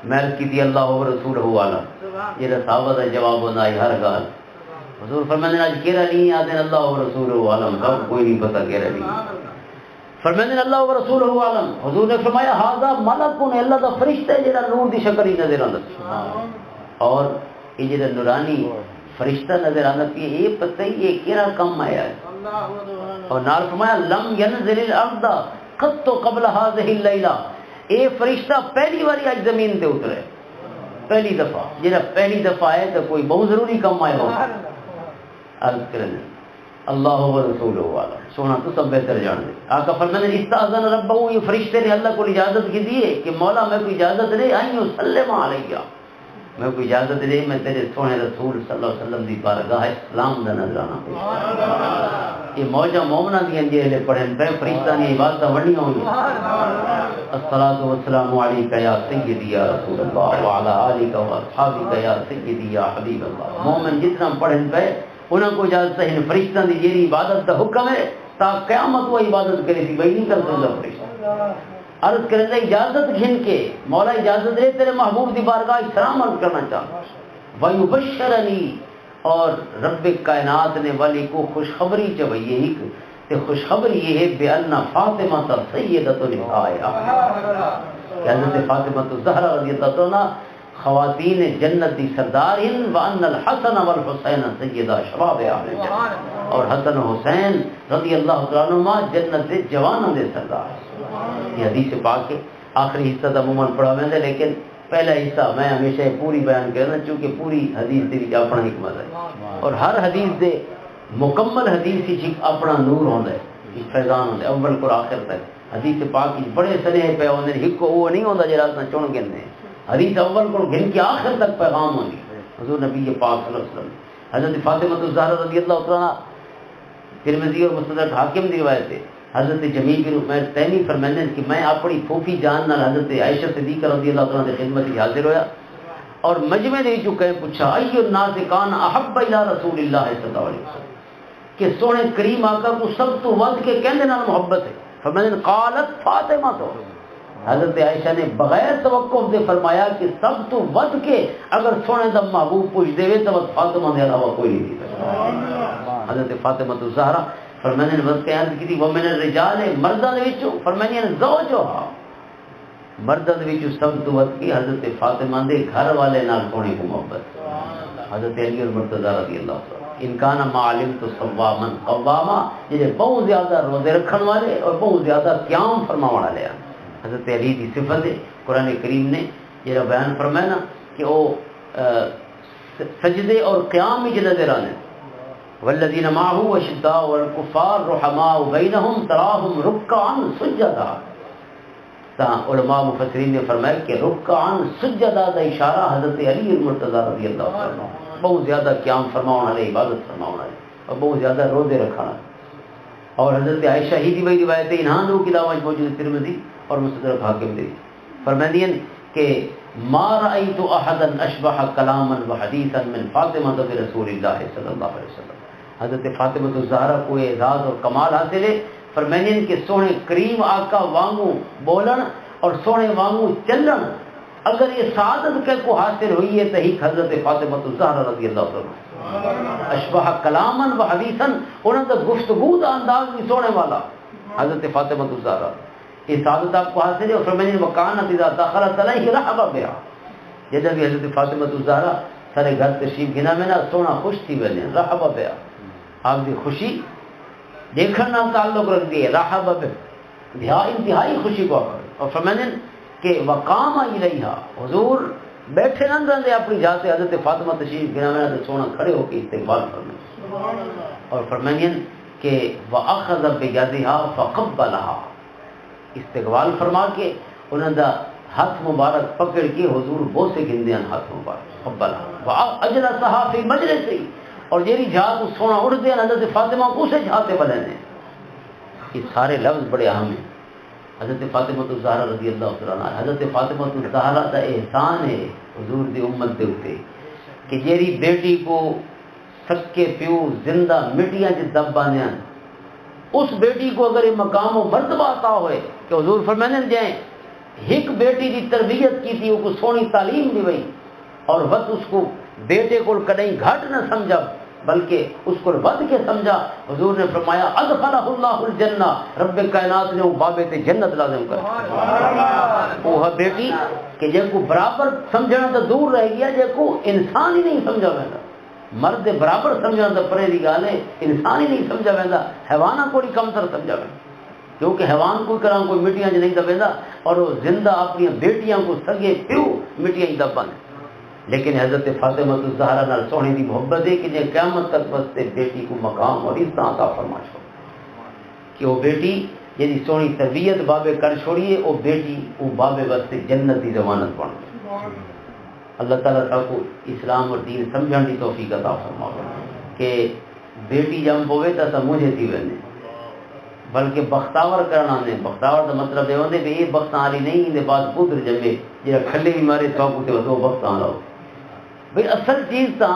میں عرض کی تھی اللہ و رسولہ عالم یہ صحابہ دا جواب ہونا ہے ہر گال حضور فرمانے آج کیڑا نہیں آدھے اللہ و رسولہ عالم سب کوئی نہیں پتہ کیڑا نہیں فرمانے اللہ و رسولہ عالم حضور نے فرمایا ہاذا ملکن اللہ دا فرشتہ ہے جڑا نور دی شکل ہی نظر آندا اور یہ جڑا نورانی فرشتہ نظر آندا پیا یہ پتہ ہی یہ کیڑا کم آیا ہے اور نال فرمایا لم ينزل الارض قط قبل هذه الليلہ اے فرشتہ پہلی باری آج زمین تے اترے پہلی دفعہ جڑا پہلی دفعہ ہے تو کوئی بہت ضروری کم آیا ہو عرض کرنے اللہ و رسولہ عالم سونا تو سب بہتر جان دے آقا فرمانے استاذن ربہ یہ فرشتے نے اللہ کو اجازت کی دیے کہ مولا میں کو اجازت دے آئیں وسلم علیہ میں کو اجازت دے میں تیرے سونے رسول صلی اللہ علیہ وسلم دی بارگاہ اسلام دا نظرانہ پیش یہ موجہ مومنہ دی انجیلے پڑھیں پہ فرشتہ نے عبادتہ ونی ہوئی الصلاة والسلام علیکہ یا سیدی یا رسول اللہ وعلا آلکہ واصحابکہ یا سیدی یا حبیب اللہ مومن جتنا پڑھیں پہ انہوں کو اجازت ہے فرشتہ دی جیری عبادت دا حکم ہے تا قیامت وہ عبادت کرے تھی بھئی نہیں کر سکتا فرشتہ عرض کرنے دے اجازت گھن کے مولا اجازت دے تیرے محبوب دی بارگاہ سلام عرض کرنا چاہتا وَيُبَشَّرَنِي اور رب کائنات نے والی کو خوشخبری چاہیے یہی کہ خوشخبری یہ ہے بِأَنَّ فاطمہ سیدۃ النساء کہ حضرت فاطمہ الزہرا رضی اللہ عنہ خواتین جنت دی سردار ہیں وان الحسن والحسین سیدہ شباب اہل جنت اور حسن و حسین رضی اللہ تعالی عنہما جنت دے جوانوں دے سردار یہ حدیث پاک کے آخری حصہ دا عموماً پڑھا میں دے لیکن پہلا حصہ میں ہمیشہ پوری بیان کرنا چونکہ پوری حدیث دے اپنا حکمت ہے اور ہر حدیث دے مکمل حدیث ہی اپنا نور ہوتا ہے فیضان ہوتا ہے اول کو آخر تک حدیث پاک بڑے سنے پہ ہوتے ہیں ہک وہ نہیں ہوتا جرا چن کے حدیث اول کو گھن کے آخر تک پیغام ہوگی حضور نبی پاک صلی اللہ علیہ وسلم حضرت فاطمہ الزہرا رضی اللہ عنہ ترمذی اور مستدرک حاکم دی روایت ہے حضرت جمیع بن عمیر تیمی فرماتے ہیں کہ میں اپنی پھوپھی جان نال حضرت عائشہ صدیقہ رضی اللہ عنہ کی خدمت میں حاضر ہویا اور مجمع دے وچوں کہے پوچھا ای الناس کان احب الی رسول اللہ صلی اللہ علیہ وسلم کہ سونے کریم آقا کو سب تو ود کے کہندے نال محبت ہے فرماتے ہیں قالت فاطمہ تو حضرت عائشہ نے بغیر توقف دے فرمایا کہ سب تو ود کے اگر سونے دا محبوب پوچھ دے تو فاطمہ دے علاوہ کوئی نہیں تھا حضرت فاطمہ الزہرا فرمانے نے بس کہ عرض کی تھی ومن الرجال مرداں دے وچوں فرمانے نے زوجھا مرداں دے وچوں سب تو ود کی حضرت فاطمہ دے گھر والے نال سونے کو محبت حضرت علی اور مرتضی رضی اللہ عنہ ان کا نام عالم تو صواما قواما یہ بہت زیادہ روزے رکھن والے اور بہت زیادہ قیام فرماون والے ہیں حضرت علی کی صفت ہے قرآن کریم نے یہ بیان فرمایا نا کہ وہ سجدے اور قیام میں نظر آنے والذین معه اشداء والکفار رحماء بینہم تراہم رکعا سجدا تا علماء مفسرین نے فرمایا کہ رکعا سجدا دا اشارہ حضرت علی المرتضی رضی اللہ عنہ بہت زیادہ قیام فرماؤں والے عبادت فرماؤں والے اور بہت زیادہ روزے رکھنا اور حضرت عائشہ ہی دی وہی روایت ہے انہاں دو کی دعوت موجود ترمذی اور مستدرک حاکم دے فرماتے ہیں کہ ما رأيت احدا اشبہ کلاما وحدیثا من فاطمہ رسول اللہ صلی اللہ علیہ وسلم حضرت فاطمہ الزہرا کو اعزاز اور کمال حاصل ہے فرماتے ہیں کہ سونے کریم آقا وانگو بولن اور سونے وانگو چلن اگر یہ سعادت کے کو حاصل ہوئی ہے تو ہی حضرت فاطمہ الزہرا رضی اللہ عنہ اشبہ کلاما وحدیثا انہوں نے گفتگو دا انداز بھی سونے والا حضرت فاطمہ الزہرا یہ سعادت آپ کو حاصل ہے اور فرمانے وکانت اذا دخلت علیہ رحب بها جب بھی حضرت فاطمہ الزہرا سارے گھر تشریف گھنا میں نا سونا خوش تھی بنے رحب بها آپ کی خوشی دیکھنا نام تعلق رکھ دیے رحب بها انتہائی خوشی کو اور فرمانے کہ وقام الیہا حضور بیٹھے نہ رہتے اپنی جہاں سے حضرت فاطمہ تشریف گھنا میں نا سونا کھڑے ہو کے استقبال فرمانے اور فرمانے کہ واخذ بیدها فقبلها استقبال فرما کے انہوں نے ہاتھ مبارک پکڑ کے حضور بوسے گندے ہیں ہاتھ مبارک قبلہ اجلسہا فی مجلسی اور جیری جہاں کو سونا اڑ دیا حضرت فاطمہ کو اسے جہاں سے بلنے یہ سارے لفظ بڑے اہم ہیں. حضرت فاطمہ الزہرا رضی اللہ عنہ، حضرت فاطمہ الزہرا کا احسان ہے حضور دی امت دے اوتے کہ جیری بیٹی کو سکے پیو زندہ مٹیاں چ دب باندھیاں، اس بیٹی کو اگر یہ مقام و مرتبہ عطا ہوئے کہ حضور فرمانے جائیں ایک بیٹی کی تربیت کی تھی، وہ کو سونی تعلیم دی وئی اور وقت اس کو بیٹے کو کدیں گھٹ نہ سمجھا بلکہ اس کو ود کے سمجھا. حضور نے فرمایا ادخلہ اللہ الجنہ، رب کائنات نے وہ بابے تے جنت لازم کر وہ بیٹی کہ جے کو برابر سمجھنا تو دور رہ گیا، جے کو انسان ہی نہیں سمجھا ویندا، مرد برابر سمجھنا تو پرے دی گل ہے، انسان ہی نہیں سمجھا ویندا، حیواناں کو کم تر سمجھا ویندا کیونکہ حیوان کوئی کرا کوئی مٹیاں نہیں دبیندا اور وہ زندہ اپنی بیٹیاں کو سگے پیو مٹیاں ہی دبانے. لیکن حضرت فاطمہ الزہرا نال سونے دی محبت ہے کہ جے قیامت تک واسطے بیٹی کو مقام اور عزت عطا فرما چھوڑ کہ وہ بیٹی جی سونی تربیت بابے کر چھوڑیے، وہ بیٹی وہ بابے واسطے جنت کی ضمانت بن گئی. اللہ تعالیٰ سب کو اسلام اور دین سمجھن کی توفیق عطا فرما کہ بیٹی جم ہوئے تو مجھے تھی ویندے بلکہ بختاور کرنا نے. بختاور کا مطلب یہ ہوتا ہے کہ یہ بخت آری نہیں دے بعد پتر جمے جا کھلے بھی مارے تو بخت آ لاؤ. بھئی اصل چیز تا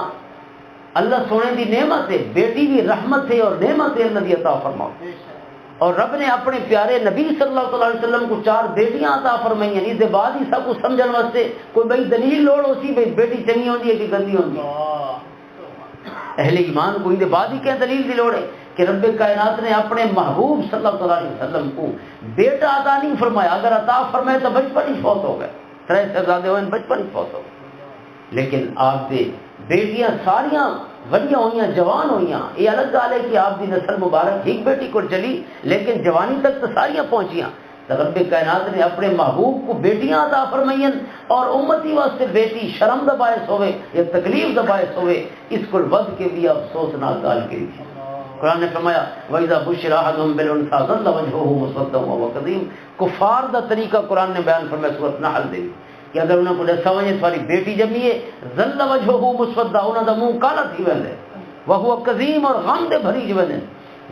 اللہ سونے دی نعمت ہے، بیٹی بھی رحمت ہے اور نعمت ہے اللہ دی عطا فرماؤ. اور رب نے اپنے پیارے نبی صلی اللہ علیہ وسلم کو 4 بیٹیاں عطا فرمائی ہیں. اس کے بعد ہی سب کو سمجھن واسطے کوئی بھئی دلیل لوڑ ہوتی بھئی بیٹی چنگی ہوندی ہے کہ گندی ہوندی ہے. اہل ایمان کو ان کے بعد ہی کیا دلیل دی لوڑ ہے کہ رب کائنات نے اپنے محبوب صلی اللہ علیہ وسلم کو بیٹا عطا نہیں فرمایا. اگر عطا فرمائے تو بچپن ہی فوت ہو گئے، 3 شہزادے ہوئے بچپن ہی فوت ہو گئے. لیکن آپ دے بیٹیاں ساریاں وڈیاں ہوئیاں جوان ہوئیاں. یہ الگ گال ہے کہ آپ دی نسل مبارک ایک بیٹی کو چلی لیکن جوانی تک تو ساریاں پہنچیاں. تو رب کائنات نے اپنے محبوب کو بیٹیاں عطا فرمائیں اور امتی واسطے بیٹی شرم دا باعث ہوئے یا تکلیف دا باعث ہوئے اس کو ود کے بھی افسوسناک گال کی. قرآن نے فرمایا وَإِذَا بُشِّرَ أَحَدُهُم بِالْأُنثَىٰ ظَلَّ وَجْهُهُ مُسْوَدًّا وَهُوَ كَظِيمٌ. کفار دا طریقہ قرآن نے بیان فرمایا سورۃ نحل دے کہ اگر انہوں کو دسا وجے تھوڑی بیٹی جمی ہے ظل وجهه مسودا، انہاں دا منہ کالا تھی ویندے وہو کظیم اور غم دے بھری جوندے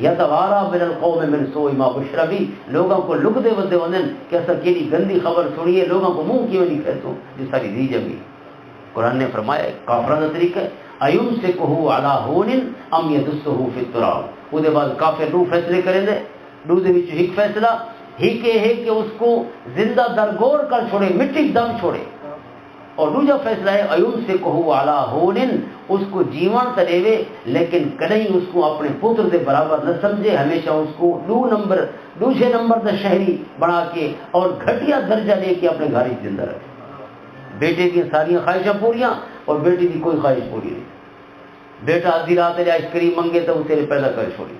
یتوارا من القوم من سوء ما بشر بی. لوگوں کو لک دے ودے وندن کہ اسا کیڑی گندی خبر سنیے، لوگوں کو منہ کیوں نہیں پھیرتو جس ساری دی جمی. قرآن نے فرمایا کافراں دا طریقہ ہے ایمسکہ علی ہون ام یدسہ فی التراب. او دے بعد کافر دو فیصلے کریں دے، دو دے وچ ایک فیصلہ ایک ہے کہ اس کو زندہ درگور کر چھوڑے، مٹی دم چھوڑے، اور دوسرا فیصلہ ہے ایوم سے کہو علی ہونن، اس کو جیون تریوے لیکن کہیں اس کو اپنے پتر دے برابر نہ سمجھے، ہمیشہ اس کو دوسرے نمبر دا شہری بنا کے اور گھٹیا درجہ لے کے اپنے گھر زندہ رکھے. بیٹے کی ساریاں خواہشاں پوریاں اور بیٹی کی کوئی خواہش پوری نہیں. بیٹا آدھی رات لے آئس کریم منگے تو اسے پیدا کر چھوڑی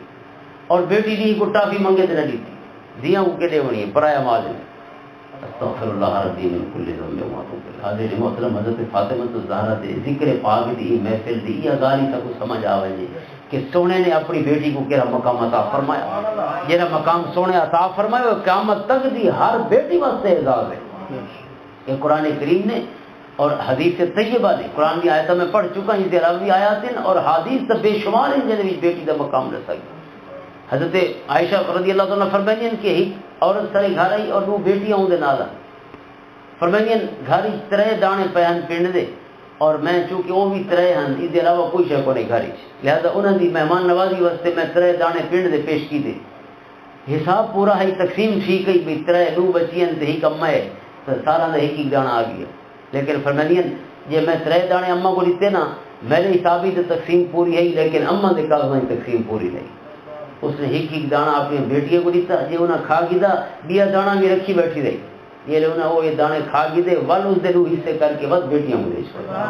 اور بیٹی دی کو ٹافی منگے تو نہ دیتی دیاں کو کہتے ہونی ہے پرایا مال ہے. استغفر اللہ ربی من کل ذنب واتوب الیہ. حاضر محترم حضرت فاطمہ الزہرا دے ذکر پاک دی محفل دی یہ گالی تک سمجھ آوے جی کہ سونے نے اپنی بیٹی کو کہڑا مقام عطا فرمایا. جہاں مقام سونے عطا فرمایا قیامت تک دی ہر بیٹی واسطے اعزاز ہے. کہ قرآن کریم نے اور حدیث طیبہ نے قرآن کی آیتوں میں پڑھ چکا ہوں، اس علاوہ آیات اور حدیث بے شمار ہیں جن میں بیٹی کا مقام رسا گیا. حضرت عائشہ رضی اللہ عنہ فرمائیں کہ ایک عورت سارے گھر آئی اور وہ بیٹیاں ہوں دے نال فرمائیں گھر 3 دانے پیان پنڈ دے اور میں چونکہ وہ بھی 3 ہیں اس کے علاوہ کوئی شے کو نہیں گھر لہذا انہوں دی مہمان نوازی واسطے میں 3 دانے پنڈ دے پیش کی دے. حساب پورا ہے تقسیم ٹھیک ہے بھی 3 دو بچیاں تے ایک اما ہے تو سارا دا ایک دانہ آ گیا. لیکن فرمائیں یہ میں 3 دانے اما کو دیتے نا میرے حسابی تو تقسیم پوری ہے لیکن اما دے کاغذاں کی تقسیم پوری نہیں. اس نے ایک دانہ اپنی بیٹی کو دیتا جی انہیں کھا گیا بیا دانہ بھی رکھی بیٹھی رہی یہ انہیں وہ یہ دانے کھا گئے ول اس دے 2 حصے کر کے بس بیٹیاں کو دے چھوڑا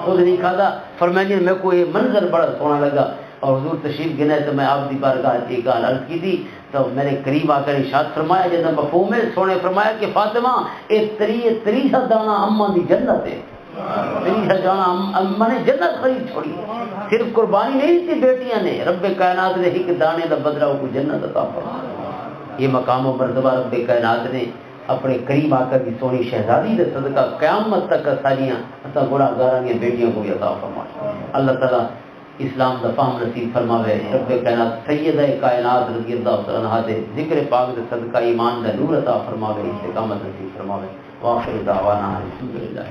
اس نہیں کھادا. فرمائیں میرے کو یہ منظر بڑا سونا لگا اور حضور تشریف گنے تو میں آپ کی بارگاہ ایک گال عرض کی تھی تو میرے قریب آ کر ارشاد فرمایا جیسا مفہوم ہے سونے فرمایا کہ فاطمہ ایک 3 دانہ اما دی جنت ہے. 3 دانہ اما نے جنت خرید چھوڑی. صرف قربانی نہیں تھی بیٹیاں نے رب کائنات نے ایک دانے دا بدلہ کو جنت عطا فرمایا. یہ مقام و مرتبہ رب کائنات نے اپنے قریب آ کر کی سونی شہزادی دے صدقہ قیامت تک ساریاں گناہگاراں دی بیٹیوں کو بھی عطا فرمایا. اللہ تعالیٰ اسلام دا فہم نصیب فرماوے رب کائنات سیدہ کائنات رضی اللہ تعالی عنہا دے ذکر پاک دے صدقہ ایمان دا نور عطا فرماوے استقامت نصیب فرماوے واخر دعوانا الحمدللہ.